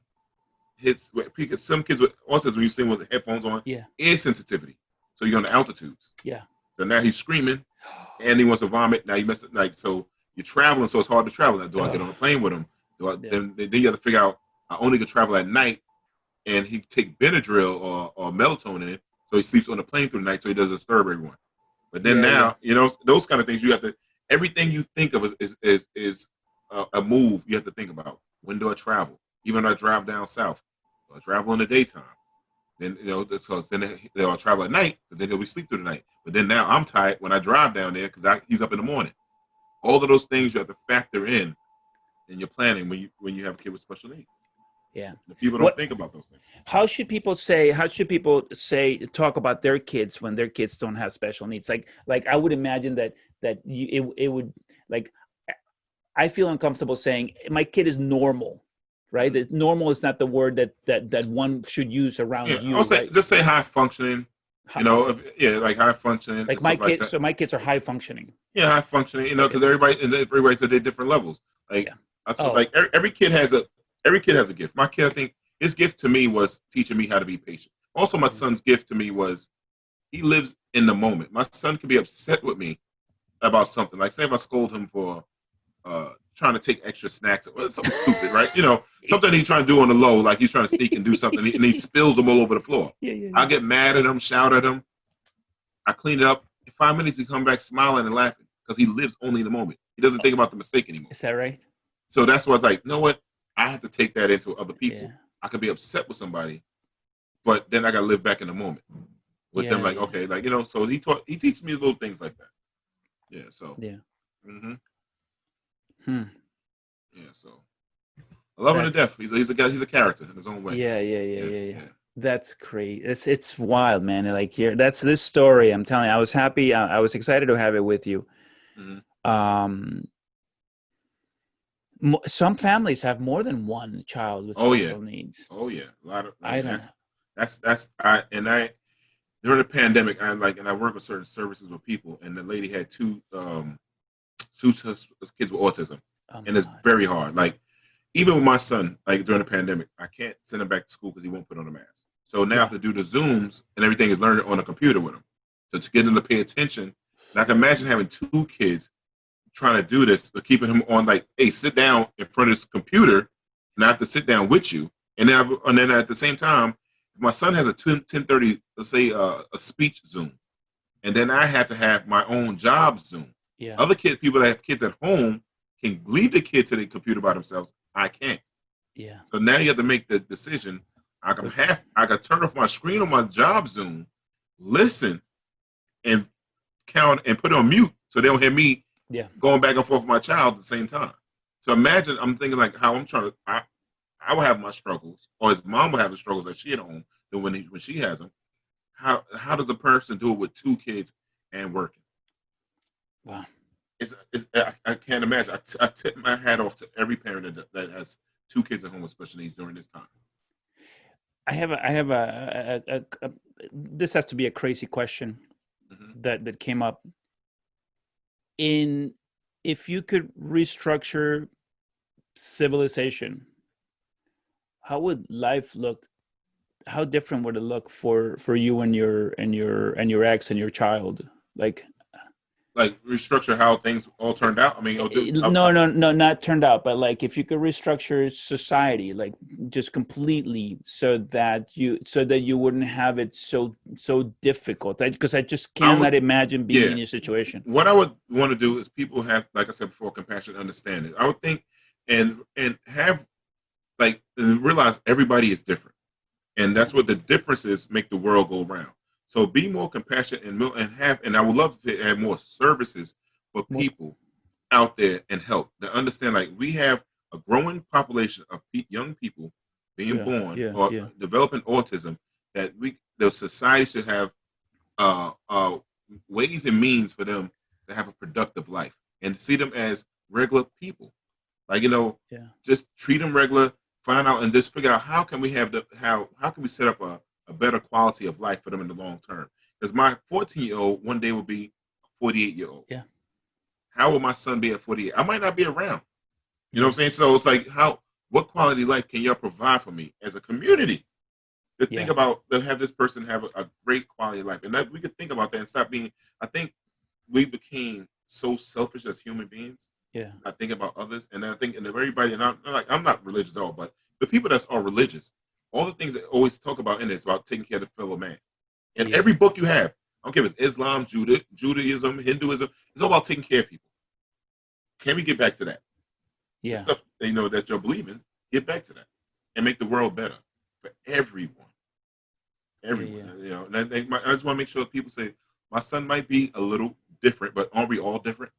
some kids with autism, when you see him with the headphones on, ear sensitivity. So you're on the altitudes. Yeah. So now he's screaming, and he wants to vomit. Now you mess it, like, so you're traveling, so it's hard to travel. Now, do I get on a plane with him? Then you have to figure out. I only can travel at night, and he take Benadryl or melatonin, so he sleeps on the plane through the night, so he doesn't disturb everyone. But then you know, those kind of things you have to. Everything you think of is a move you have to think about. When do I travel? Even though I drive down south, do I travel in the daytime? Then, you know, because then they'll travel at night, but then they'll be sleep through the night. But then now I'm tired when I drive down there because he's up in the morning. All of those things you have to factor in your planning when you have a kid with special needs. Yeah. The people don't think about those things. How should people talk about their kids when their kids don't have special needs? Like I would imagine that it would, like, I feel uncomfortable saying my kid is normal, right? That normal is not the word that one should use around you. I'll say, right? just say high functioning. You know, like high functioning. Like my kids, so my kids are high functioning. Yeah, high functioning. You know, because everybody's at their different levels. Like like every kid has a gift. My kid, I think his gift to me was teaching me how to be patient. Also, my son's gift to me was he lives in the moment. My son can be upset with me about something. Like, say if I scold him for trying to take extra snacks or something stupid, right? You know, something he's trying to do on the low, like he's trying to sneak and do something, and he spills them all over the floor. I get mad at him, shout at him. I clean it up. In 5 minutes, he come back smiling and laughing because he lives only in the moment. He doesn't think about the mistake anymore. Is that right? So that's why it's like, you know what? I have to take that into other people. Yeah. I could be upset with somebody, but then I got to live back in the moment with them. Like, okay, like, you know, so he teaches me little things like that. Yeah. So. Yeah. Mm-hmm. Yeah. So. I love him to death. He's a character in his own way. Yeah. That's great. It's wild, man. Like, here, that's this story. I'm telling you, I was happy. I was excited to have it with you. Mm-hmm. Some families have more than one child with special needs. Oh yeah, a lot of. During the pandemic, I work with certain services with people, and the lady had two kids with autism, and it's very hard. Like, even with my son, like during the pandemic, I can't send him back to school because he won't put on a mask. So now I have to do the Zooms and everything is learned on a computer with him. So to get them to pay attention, and I can imagine having two kids trying to do this, but keeping him on, like, hey, sit down in front of this computer, and I have to sit down with you. And then at the same time, if my son has a 10:30, let's say a speech Zoom, and then I have to have my own job Zoom. Yeah. Other people that have kids at home can leave the kid to the computer by themselves. I can't. Yeah. So now you have to make the decision. I can turn off my screen on my job Zoom, listen, and count and put it on mute so they don't hear me going back and forth with my child at the same time. So imagine, I'm thinking like how I will have my struggles, or his mom will have the struggles that she at home than when she has them. how does a person do it with 2 kids and working? Wow. I can't imagine. I tip my hat off to every parent that has 2 kids at home with special needs during this time. I have a this has to be a crazy question Mm-hmm. that came up. If you could restructure civilization, how would life look? How different would it look for you and your ex and your child? Like, Like restructure how things all turned out. I mean, no, not turned out, but like if you could restructure society, like just completely, so that you wouldn't have it so difficult. Because I just I would, cannot imagine being yeah. in your situation. What I would want to do is people have, like I said before, compassion, understanding. I would think and have and realize everybody is different. And that's what the differences make the world go round. So be more compassionate and I would love to have more services for Well, people out there and help to understand. Like we have a growing population of young people being yeah, born yeah, or yeah, developing autism that the society should have uh, uh, ways and means for them to have a productive life and see them as regular people. Like yeah, just treat them regular, find out, and just figure out how can we have how can we set up a better quality of life for them in the long term. Because my 14-year-old one day will be a 48-year-old. yeah, How will my son be at 48? I might not be around. You know yeah, what I'm saying? So it's like what quality life can y'all provide for me as a community? To think yeah, about to have this person have a great quality of life, and that we could think about that and stop being. I think we became so selfish as human beings. yeah, I think about others, and I think and everybody. And I'm not religious at all, but the people that are religious, all the things that always talk about in it is about taking care of the fellow man. In yeah, every book you have, I don't care if it's Islam, Judaism, Hinduism, it's all about taking care of people. Can we get back to that? The yeah, stuff that you're believing, get back to that, and make the world better for everyone. yeah, yeah, Everyone, and I just want to make sure that people say my son might be a little different, but aren't we all different?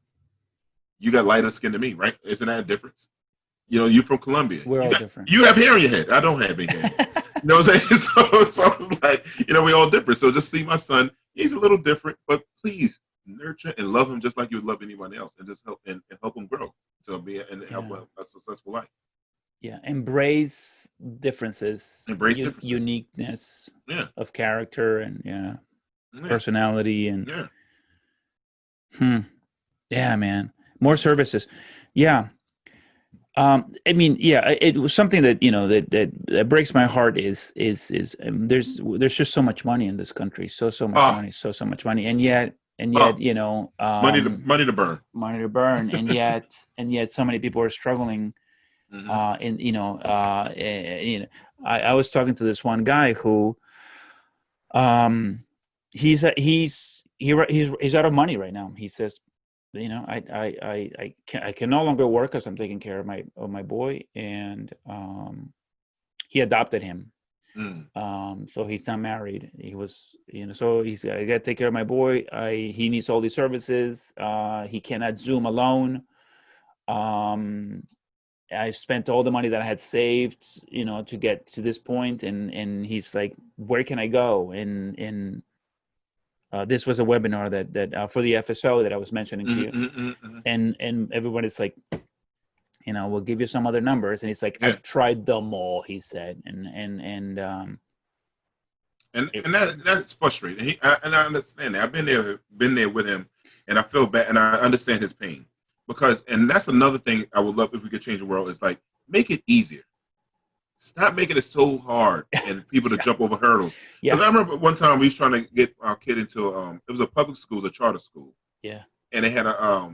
You got lighter skin than me, right? Isn't that a difference? You from Colombia. we're all different. You have hair on your head. I don't have any hair. You know what I'm saying? So it's like we all different. So just see my son. He's a little different, but please nurture and love him just like you would love anyone else, and just help and help him grow to be and help Yeah, a successful life. yeah. Embrace differences, Embrace differences. uniqueness Yeah, of character, and yeah, yeah, personality, and yeah. hmm. Yeah, man. More services. Yeah. I mean, yeah, it was something that that breaks my heart is there's just so much money in this country, so much Oh, money, so much money, and yet oh, money to burn. money to burn, and yet so many people are struggling. Hmm. And I was talking to this one guy who um he's out of money right now. He says, I can no longer work because I'm taking care of my boy, and he adopted him. Mm. So he's not married. He was, so I got to take care of my boy. He needs all these services. He cannot Zoom alone. Um, I spent all the money that I had saved, to get to this point, and he's like, where can I go? And this was a webinar that for the FSO that I was mentioning to Mm, you, mm, mm, mm. and everybody's like, we'll give you some other numbers, and he's like, Yeah, I've tried them all, he said, and and it, and that's frustrating. And I understand that. I've been there with him, and I feel bad, and I understand his pain and that's another thing I would love if we could change the world is like make it easier. Stop making it so hard and people to yeah, jump over hurdles. yeah, Because I remember one time we was trying to get our kid into it was a public school, it was a charter school, yeah, and they had a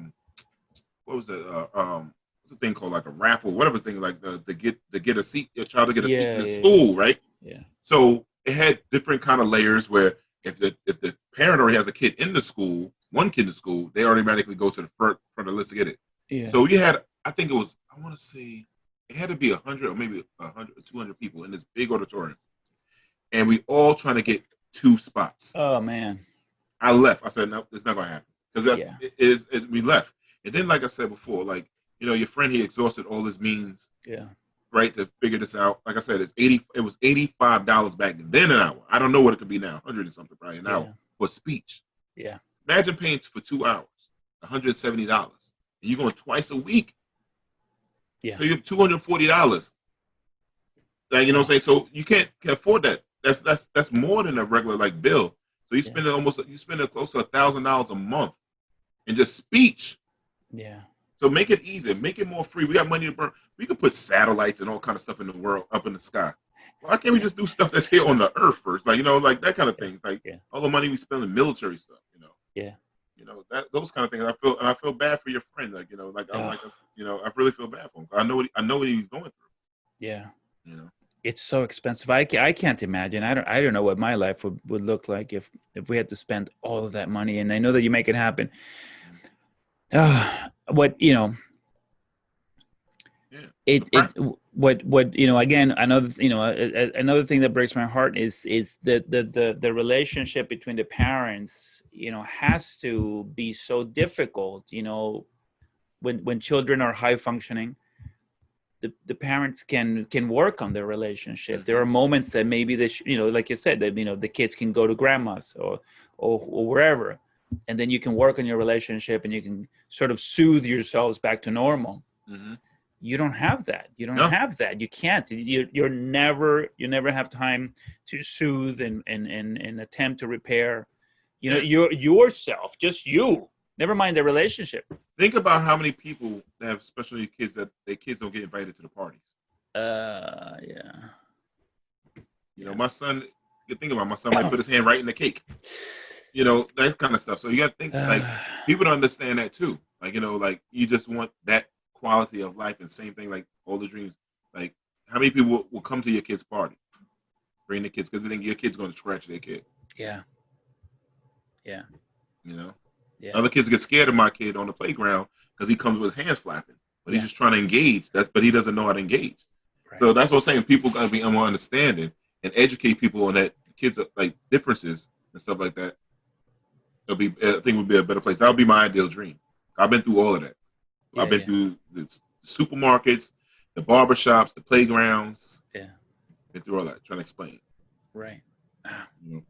what was it what's the thing called like a raffle, whatever thing like to get a seat, your child to get a seat in yeah, the yeah, yeah, school, right? yeah, So it had different kind of layers where if the parent already has a kid in the school, one kid in the school, they automatically go to the front of the list to get it. yeah, So you had, I think it was, I want to say, it had to be 100 or maybe 100 or 200 people in this big auditorium, and we all trying to get 2 spots. oh man, I left. I said, no, it's not gonna happen because yeah, we left. And then, like I said before, like your friend, he exhausted all his means. yeah, right, to figure this out. Like I said, it was $85 back then an hour. I don't know what it could be now, 100 and something probably an hour for speech. Yeah. Imagine paying for 2 hours, $170. And you're going twice a week. Yeah. So you have $240. Like, you know what I'm saying? So you can't afford that. That's more than a regular like bill. So you spend close to $1,000 a month in just speech. Yeah. So make it easy, make it more free. We got money to burn. We could put satellites and all kind of stuff in the world up in the sky. Why can't we just do stuff that's here on the earth first? Like, you know, like that kind of things. Like all the money we spend on military stuff, you know. Yeah. You know, those kind of things. I feel bad for your friend. Like, you know, like I'm like, you know, I really feel bad for him. I know what he's going through. Yeah. You know. It's so expensive. I can't imagine. I don't know what my life would look like if we had to spend all of that money. And I know that you make it happen. What, you know, what, you know, again, another, you know, another thing that breaks my heart is the relationship between the parents, you know, has to be so difficult, you know, when children are high functioning. The parents can work on their relationship. Mm-hmm. There are moments that maybe they you know, like you said, that, you know, the kids can go to grandma's or wherever, and then you can work on your relationship and you can sort of soothe yourselves back to normal. Mm-hmm. You don't have that. You don't have that. You can't. You never have time to soothe and attempt to repair, you know, yourself, just you. Never mind the relationship. Think about how many people that have special needs kids that their kids don't get invited to the parties. Yeah. You know, my son. You think about it, my son might put his hand right in the cake. You know, that kind of stuff. So you got to think like people don't understand that too. Like, you know, like you just want that quality of life, and same thing like all the dreams. Like how many people will come to your kid's party, bring the kids because they think your kid's going to scratch their kid. Yeah. Yeah. You know. Yeah. Other kids get scared of my kid on the playground because he comes with hands flapping, but he's just trying to engage. But he doesn't know how to engage. Right. So that's what I'm saying. People got to be more understanding and educate people on that kids like differences and stuff like that. I think would be a better place. That would be my ideal dream. I've been through all of that. I've been through the supermarkets, the barbershops, the playgrounds. Yeah. Been through all that, trying to explain. Right. You know?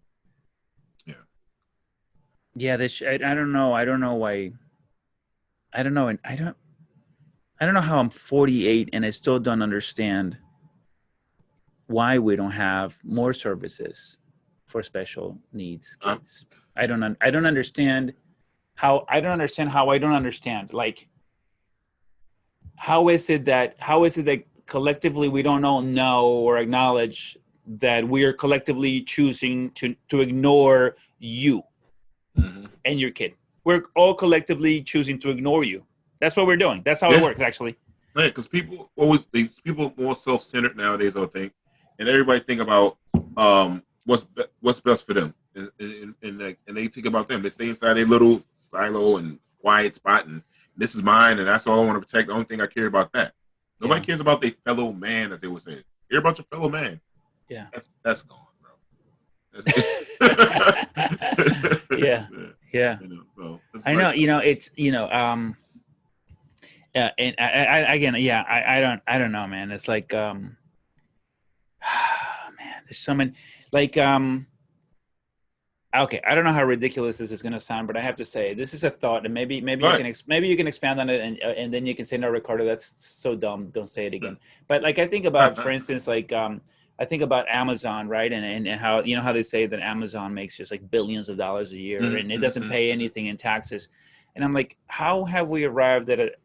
Yeah, I don't know. I don't know why. I don't know. And I don't know how I'm 48 and I still don't understand why we don't have more services for special needs kids. I don't understand how I don't understand. Like, how is it that collectively we don't all know or acknowledge that we are collectively choosing to ignore you? Mm-hmm. And your kid. We're all collectively choosing to ignore you. That's what we're doing. That's how it works, actually. Right, because people more self-centered nowadays, I think, and everybody think about what's best for them, and they think about them. They stay inside their little silo and quiet spot, and this is mine, and that's all I want to protect. The only thing I care about that. Nobody cares about their fellow man, as they would say. Care about your fellow man. Yeah, that's gone. Yeah. You know, so I know, you know, it's, you know, and I don't know, man. It's like, man, there's so many, like, okay, I don't know how ridiculous this is going to sound, but I have to say, this is a thought, and maybe you can expand on it, and then you can say, no, Ricardo, that's so dumb. Don't say it again. But like, I think about, for instance, like, I think about Amazon, right? And how, you know, how they say that Amazon makes just like billions of dollars a year, and it doesn't pay anything in taxes. And I'm like, how have we arrived at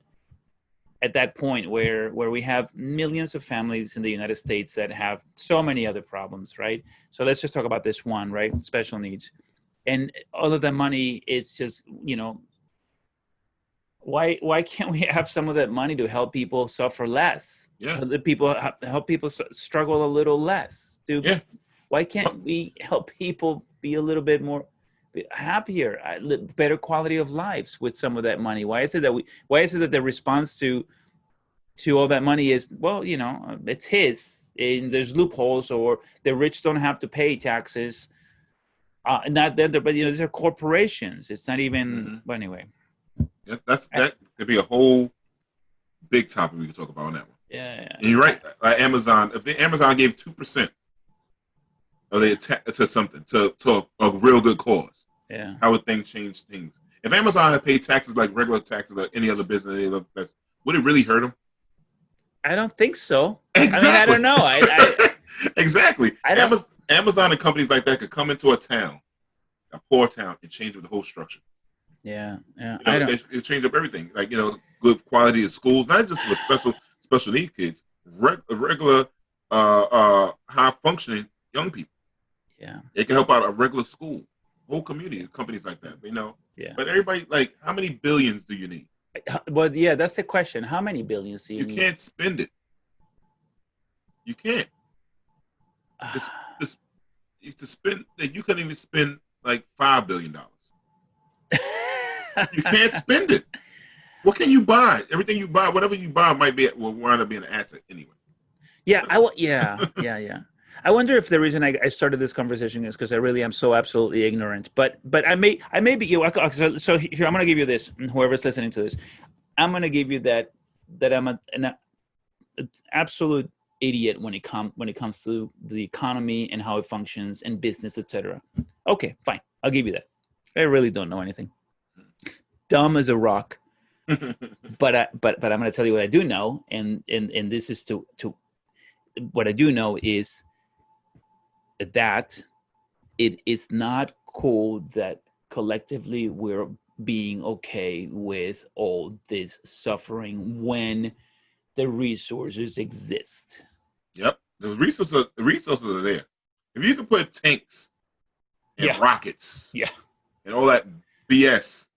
that point where we have millions of families in the United States that have so many other problems, right? So let's just talk about this one, right? Special needs. And all of that money is just, you know, why can't we have some of that money to help people suffer less? Yeah. Help people struggle a little less. Why can't we help people be a little bit more happier, better quality of lives with some of that money? Why is it that the response to all that money is, well, you know, it's his, and there's loopholes, or the rich don't have to pay taxes. Not that, but you know, these are corporations. It's not even. But anyway. Yeah, that could be a whole big topic we could talk about on that one. Yeah. And you're right. Like Amazon, if Amazon gave 2% of they to something to a real good cause, Yeah. how would things change things? If Amazon had paid taxes like regular taxes like any other business, would it really hurt them? I don't think so. I mean, I Exactly. don't know. Exactly. I don't. Amazon and companies like that could come into a town, a poor town, and change up the whole structure. Yeah. Yeah. You I know, don't. it changed up everything. Like, you know, good quality of schools, not just for special need kids, regular high functioning young people. Yeah. It can help out a regular school, whole community, companies like that. You know, Yeah. but everybody, like, how many billions do you need? But yeah, that's the question. How many billions do you need? You can't spend it. You can't. It's to spend that you couldn't even spend like $5 billion. You can't spend it. What can you buy? Everything you buy, whatever you buy, will wind up being an asset anyway. Yeah, yeah. I wonder if the reason I started this conversation is because I really am so absolutely ignorant. But I may be you. So here I'm going to give you this. And whoever's listening to this, I'm going to give you that I'm an absolute idiot when it comes to the economy and how it functions and business, etc. Okay, fine. I'll give you that. I really don't know anything. Dumb as a rock. But I'm going to tell you what I do know, and this is to what I do know is that it is not cool that collectively we're being okay with all this suffering when the resources exist. Yep, the resources are there. If you can put tanks and rockets, and all that BS,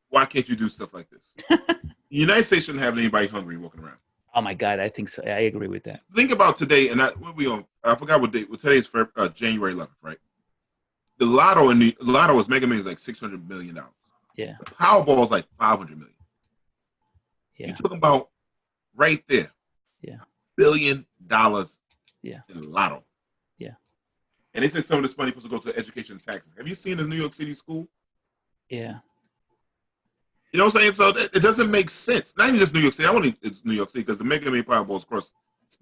why can't you do stuff like this? The United States shouldn't have anybody hungry walking around. Oh my God, I think so. I agree with that. Think about today, and what we on? I forgot what date. Well, today is January 11th, right? The lotto is Mega Millions like $600 million. Yeah. The Powerball is like $500 million. Yeah. You're talking about right there. Yeah. $1 billion. Yeah. In the lotto. Yeah. And they said some of this money was supposed to go to education and taxes. Have you seen the New York City school? Yeah. You know what I'm saying? So it doesn't make sense. Not even just New York City. I want it's New York City because the Mega Million Powerball is across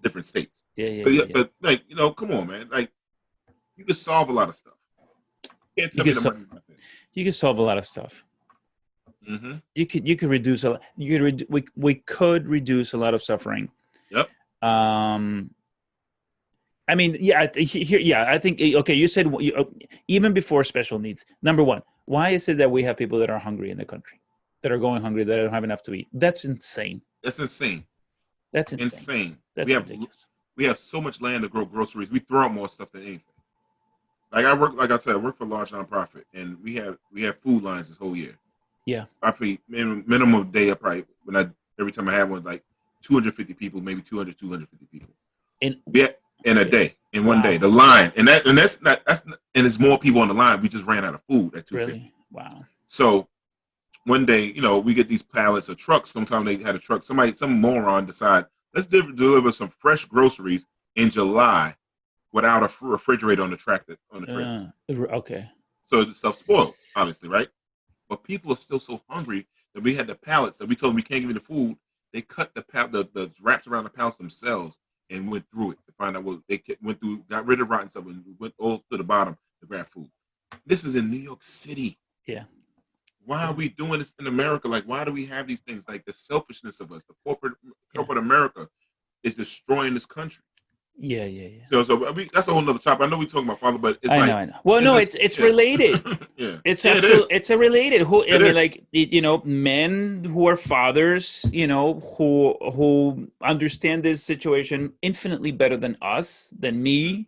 different states. But like, you know, come on, man. Like, you could solve a lot of stuff. You can't tell me the money's not there. You could solve a lot of stuff. Mm-hmm. You could reduce we could reduce a lot of suffering. Yep. I mean, I think okay. You said even before special needs. Number one, why is it that we have people that are hungry in the country, that are going hungry, that don't have enough to eat? That's insane. That's insane. That's insane. That's ridiculous. We have so much land to grow groceries. We throw out more stuff than anything. Like I work for a large nonprofit, and we have food lines this whole year. Yeah. I feed minimum day. Every time I have one, like 250 people, maybe 250 people. In a day, in one day, the line, and it's more people on the line. We just ran out of food at 250. Really? Wow. So one day, you know, we get these pallets of trucks. Sometimes they had a truck. Some moron decide, let's deliver some fresh groceries in July without a refrigerator on the tractor. Okay. So the stuff spoiled, obviously, right? But people are still so hungry that we had the pallets that we told them we can't give you the food. They cut the wraps around the pallets themselves and went through it to find out what they went through, got rid of rotten stuff, and went all to the bottom to grab food. This is in New York City. Yeah. Why are we doing this in America? Like, why do we have these things? Like the selfishness of us, the corporate America is destroying this country. Yeah. So that's a whole nother topic. I know we're talking about father, but it's I know. Well, it's related. Yeah, it's related. I mean, like, you know, men who are fathers, you know, who understand this situation infinitely better than us, than me,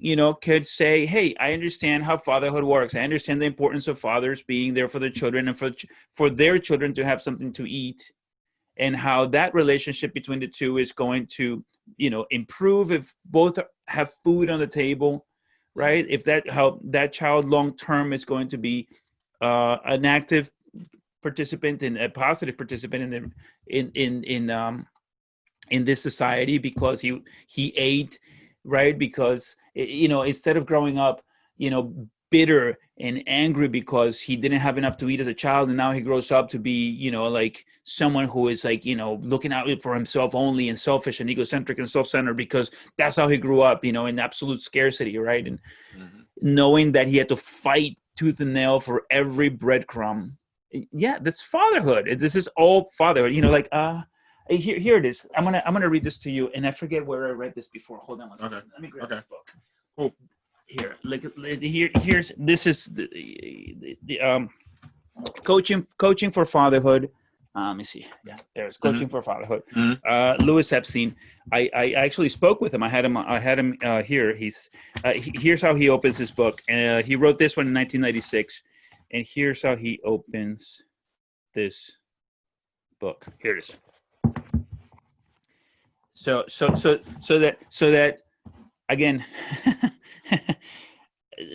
you know, could say, hey, I understand how fatherhood works. I understand the importance of fathers being there for their children and for their children to have something to eat, and how that relationship between the two is going to, you know, improve if both have food on the table, right? If that child long term is going to be an active participant and a positive participant in this society because he ate, right? Because, you know, instead of growing up, you know, bitter and angry because he didn't have enough to eat as a child, and now he grows up to be, like someone who is like, looking out for himself only and selfish and egocentric and self-centered because that's how he grew up, in absolute scarcity, right? And knowing that he had to fight tooth and nail for every breadcrumb. Yeah, this fatherhood. This is all fatherhood. Here it is. I'm gonna read this to you, and I forget where I read this before. Hold on one second. Let me grab this book. Cool. Here, here's this is the coaching for fatherhood. Let me see. Yeah, there's coaching for fatherhood. Louis Epstein. I actually spoke with him. I had him here. Here's how he opens his book, and he wrote this one in 1996. And here's how he opens this book. Here it is. So that again,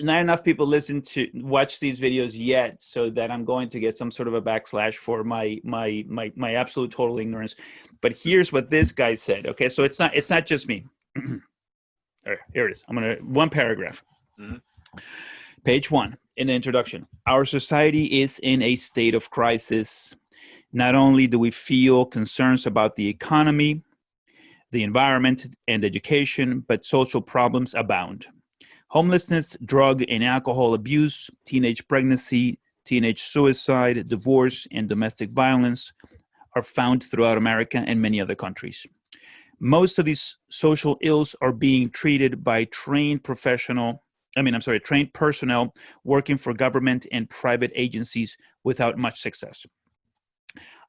not enough people watch these videos yet, so that I'm going to get some sort of a backslash for my absolute total ignorance. But here's what this guy said. Okay, so it's not just me. All right, here it is. one paragraph. Page 1 in the introduction. Our society is in a state of crisis. Not only do we feel concerns about the economy, the environment, and education, but social problems abound. Homelessness, drug and alcohol abuse, teenage pregnancy, teenage suicide, divorce, and domestic violence are found throughout America and many other countries. Most of these social ills are being treated by trained personnel working for government and private agencies without much success.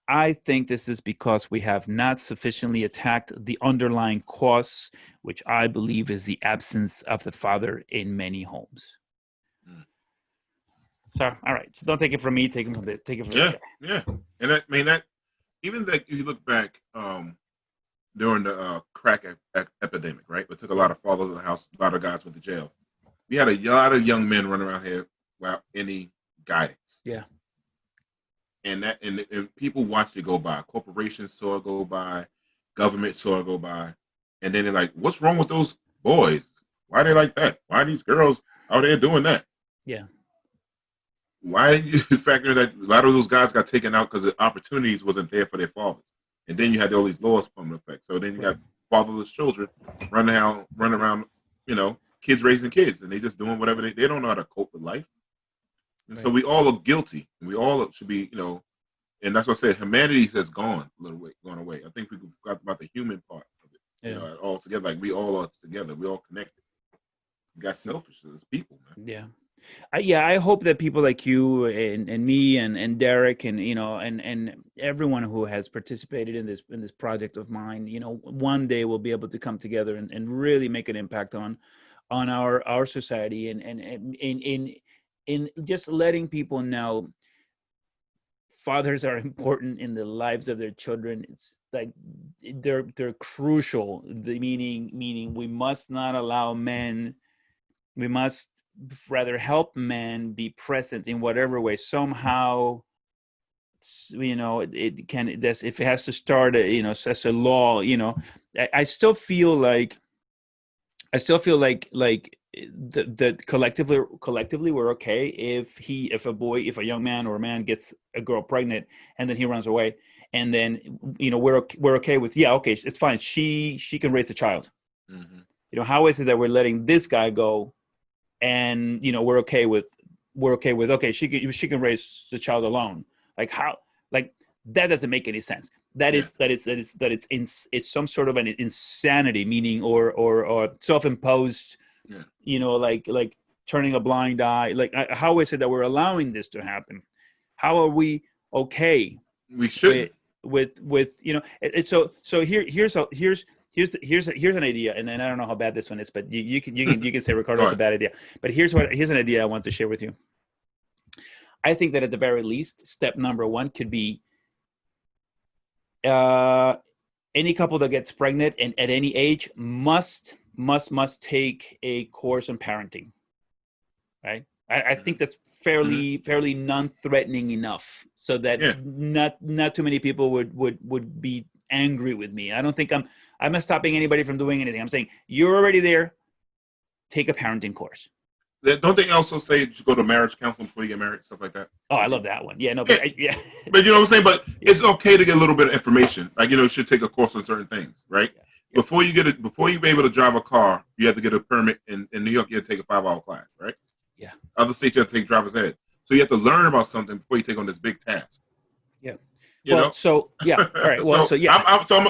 I think this is because we have not sufficiently attacked the underlying cause, which I believe is the absence of the father in many homes. So, all right. So don't take it from me. Take it from the guy. Yeah. And that even that if you look back during the crack epidemic, right? It took a lot of fathers of the house. A lot of guys went to jail. We had a lot of young men running around here without any guidance. Yeah. And people watched it go by. Corporations saw it go by. Government saw it go by. And then they're like, what's wrong with those boys? Why are they like that? Why are these girls out there doing that? Yeah. Why did you factor that a lot of those guys got taken out because the opportunities wasn't there for their fathers? And then you had all these laws come into effect. So then you got fatherless children running around, kids raising kids, and they just doing whatever they don't know how to cope with life. And so we all are guilty, and we all should be, and that's what I said, humanity has gone away. I think we forgot about the human part of it, all together. Like we all are together. We all connected. We got selfish as people, man. Yeah. I hope that people like you and me and Derek and everyone who has participated in this project of mine, one day we'll be able to come together and really make an impact on our society and in just letting people know fathers are important in the lives of their children. It's like they're crucial. Meaning we must not allow men. We must rather help men be present in whatever way. Somehow, it can. If it has to start, as a law. I still feel like that collectively we're okay if a young man or a man gets a girl pregnant and then he runs away, and then we're okay with it's fine, she can raise the child. How is it that we're letting this guy go, and we're okay with she can raise the child alone? Like how? Like that doesn't make any sense. It's some sort of an insanity, meaning or self-imposed, like turning a blind eye. Like how is it that we're allowing this to happen? How are we okay? We should with so here's an idea, and I don't know how bad this one is, but you can say, Ricardo, it's a bad idea. But here's an idea I want to share with you. I think that at the very least, step number 1 could be any couple that gets pregnant and at any age must take a course on parenting. Right? I think that's fairly non-threatening enough, so that not too many people would be angry with me. I don't think I'm not stopping anybody from doing anything. I'm saying you're already there. Take a parenting course. don't they also say you should go to marriage counseling before you get married, stuff like that? Oh, I love that one. Yeah, no, Yeah, but yeah, but you know what I'm saying. But it's okay to get a little bit of information. Like you should take a course on certain things, right? yeah, yeah, Before you get it, before you be able to drive a car, you have to get a permit. In New York, you have to take a 5-hour class, right? yeah, Other states, you have to take driver's ed. So you have to learn about something before you take on this big task. yeah. You Well, know. so yeah, all right. Well, So so yeah,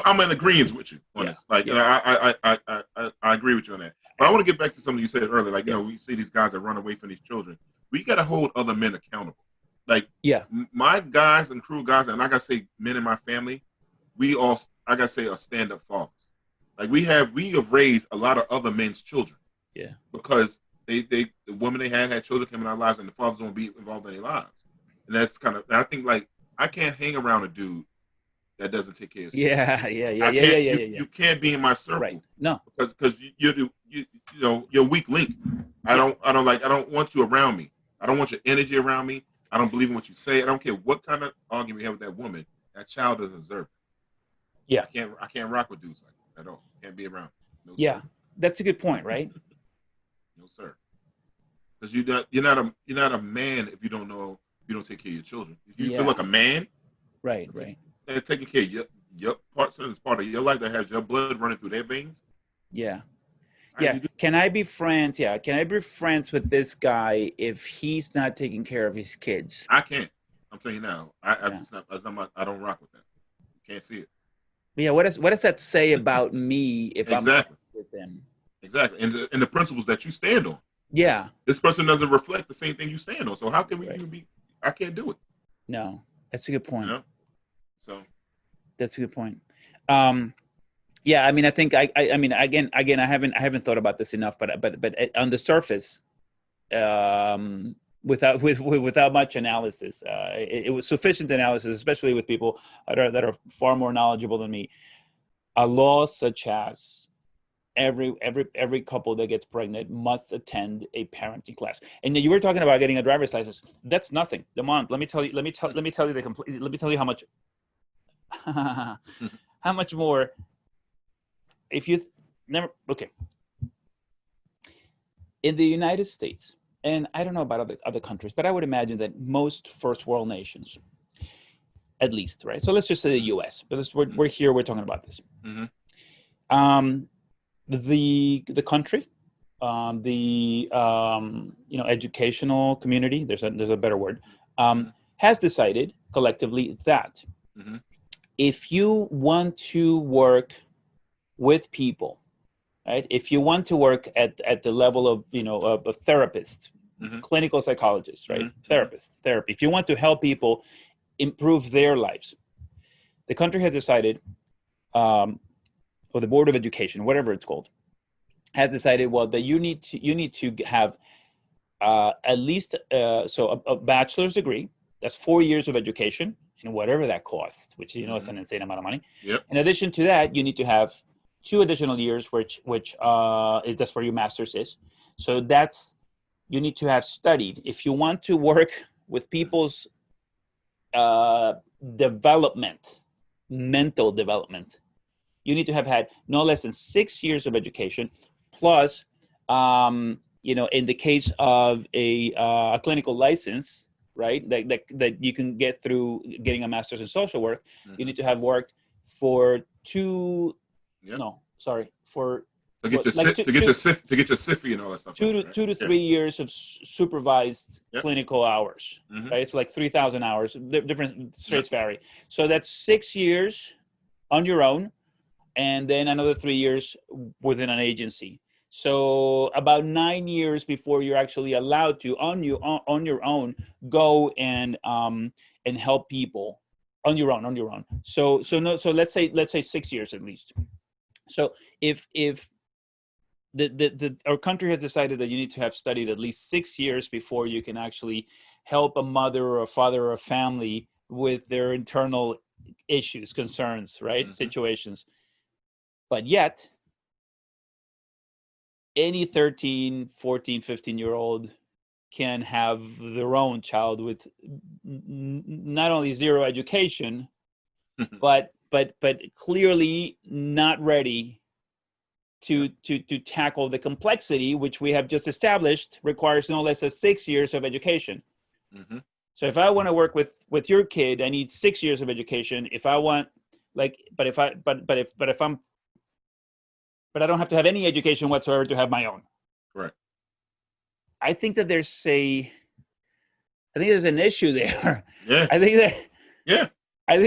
I'm in agreement with you on yeah, this. Like, yeah, I agree with you on that. But I want to get back to something you said earlier. Like, yeah, we see these guys that run away from these children. We got to hold other men accountable. Like, yeah, my guys and crew guys, and I gotta say, men in my family, we all, I gotta say, are stand-up fathers. Like, we have raised a lot of other men's children yeah, because the women they had children come in our lives, and the fathers don't be involved in their lives. And that's kind of, I think, like, I can't hang around a dude that doesn't take care of his kids. yeah, yeah, yeah, I yeah, can't. yeah, yeah, yeah. You can't be in my Right. circle No. because you're a weak link. I Yeah. don't want you around me. I don't want your energy around me. I don't believe in what you say. I don't care what kind of argument you have with that woman. That child doesn't deserve it. Yeah. I can't rock with dudes like that at all. Can't be around. No Yeah. sir. That's a good point, right? No sir. Because you're not a man if you don't know, you don't take care of your children. If you feel Yeah. like a man, Right. Right. and taking care of your part is part of your life that has your blood running through their veins. Yeah. How Yeah. you do? Can I be friends? Yeah. Can I be friends with this guy if he's not taking care of his kids? I can't. I'm telling you now. I Yeah. just not. I don't rock with that. Can't see it. Yeah. What does that say about me if I'm friends Exactly. with them? Exactly. And the principles that you stand on. Yeah. This person doesn't reflect the same thing you stand on. So how can we Right. even be? I can't do it. No. That's a good point. So That's a good point. Yeah, I mean, I think I mean, again, I haven't thought about this enough, but on the surface, without much analysis, it was sufficient analysis, especially with people that are far more knowledgeable than me. A law such as every couple that gets pregnant must attend a parenting class. And you were talking about getting a driver's license. That's nothing. Demond, let me tell you let me tell you how much how much more if you never okay in the United States, and I don't know about other countries, but I would imagine that most first world nations, at least, right? So let's just say the US, but we're here, we're talking about this. mm-hmm. The country, educational community, there's a better word, has decided collectively that Mm-hmm. if you want to work with people, right? If you want to work at the level of, a therapist, Mm-hmm. clinical psychologist, right? Mm-hmm. Therapy. If you want to help people improve their lives, the country has decided, or the Board of Education, whatever it's called, has decided, well, that you need to have at least a bachelor's degree. That's 4 years of education, and whatever that costs, which is an insane amount of money. Yep. In addition to that, you need to have 2 additional years, which that's where your master's is. So you need to have studied. If you want to work with people's development, mental development, you need to have had no less than 6 years of education, plus, in the case of a clinical license, right, that you can get through getting a master's in social work, you need to have worked for Yep. no, sorry, for to get your SIFI and all that stuff. 2 to 3 years of supervised Yep. clinical hours, Mm-hmm. right? It's like 3,000 hours. Different states vary. So that's 6 years on your own, and then another 3 years within an agency. So about 9 years before you're actually allowed to on your own go and help people on your own. So let's say 6 years at least. So if our country has decided that you need to have studied at least 6 years before you can actually help a mother or a father or a family with their internal issues, concerns, right? Situations. But yet, any 13, 14, 15-year-old can have their own child with not only zero education, but clearly not ready to tackle the complexity, which we have just established requires no less than 6 years of education. Mm-hmm. So if I want to work with your kid, I need 6 years of education. If I want, like, but if I I don't have to have any education whatsoever to have my own. Right. I think that there's an issue there. Yeah. I think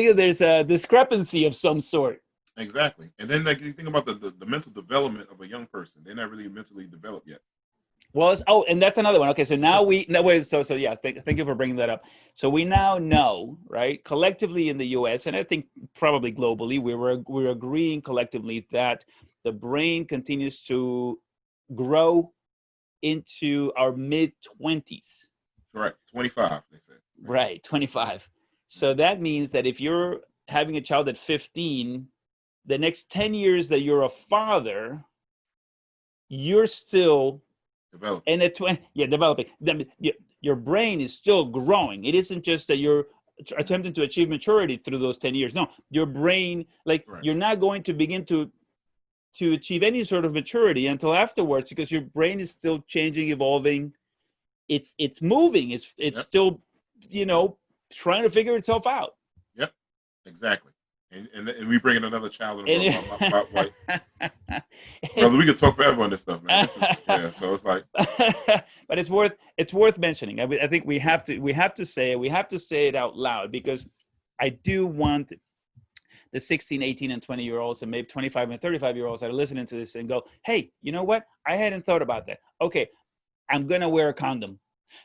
that there's a discrepancy of some sort. Exactly. And then, like, you think about the mental development of a young person. They're not really mentally developed yet. Well, and that's another one. Okay, so now yeah, thank you for bringing that up. So we now know, right, collectively in the U.S. and I think probably globally, we're agreeing collectively that the brain continues to grow into our mid-20s. Correct. 25, they said. Right, 25. So that means that if you're having a child at 15, the next 10 years that you're a father, you're still developing. And developing. Your brain is still growing. It isn't just that you're attempting to achieve maturity through those 10 years. No, your brain, like, right. You're not going to begin to achieve any sort of maturity until afterwards, because your brain is still changing, evolving. It's moving. It's yep. Still, trying to figure itself out. Yep, exactly. And we bring in another child in the world. My brother, we could talk forever on this stuff, man. So it's like, but it's worth mentioning. I think we have to say it out loud, because I do want the 16, 18, and 20-year-olds, and maybe 25 and 35-year-olds that are listening to this and go, hey, you know what? I hadn't thought about that. Okay, I'm gonna wear a condom.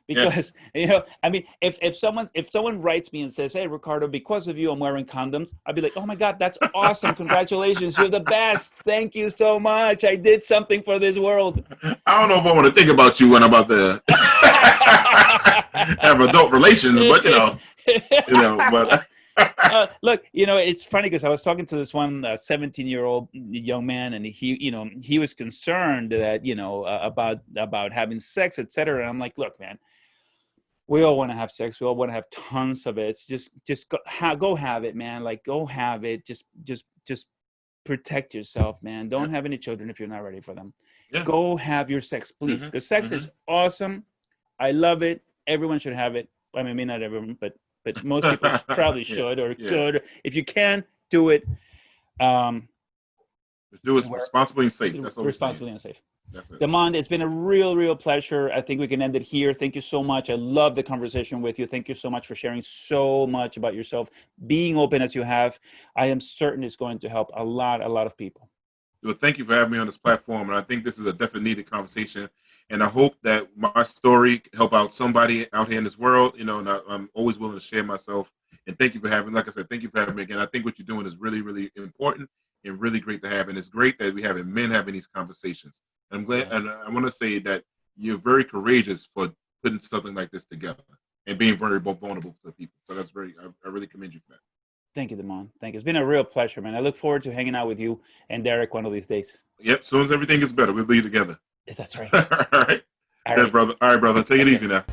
Because I mean, if someone writes me and says, hey, Ricardo, because of you I'm wearing condoms, I'd be like, oh my God, that's awesome, congratulations, you're the best, thank you so much, I did something for this world. I don't know if I want to think about you when I'm about to have adult relations, but but look, it's funny, because I was talking to this one 17-year-old young man, and he was concerned that about having sex, etc. And I'm like, look, man, we all want to have sex, we all want to have tons of it. Just go have it, man. Like, go have it. Just protect yourself, man. Don't have any children if you're not ready for them. Go have your sex, please, because sex is awesome. I love it. Everyone should have it. I mean, maybe not everyone, but most people probably should or could. If you can, do it. Just do it responsibly and safe. That's all. Responsibly and safe. That's it. Damon, it's been a real pleasure. I think we can end it here. Thank you so much. I love the conversation with you. Thank you so much for sharing so much about yourself, being open as you have. I am certain it's going to help a lot of people. Well, thank you for having me on this platform. And I think this is a definitely needed conversation. And I hope that my story can help out somebody out here in this world, and I'm always willing to share myself. And thank you for having, like I said, thank you for having me again. I think what you're doing is really, really important and really great to have. And it's great that we have men having these conversations. And I'm glad, and I want to say that you're very courageous for putting something like this together and being very vulnerable to people. So that's I really commend you for that. Thank you, Damon. Thank you. It's been a real pleasure, man. I look forward to hanging out with you and Derek one of these days. Yep. As soon as everything gets better, we'll be together. That's right. All right. All right, brother. Take it easy now.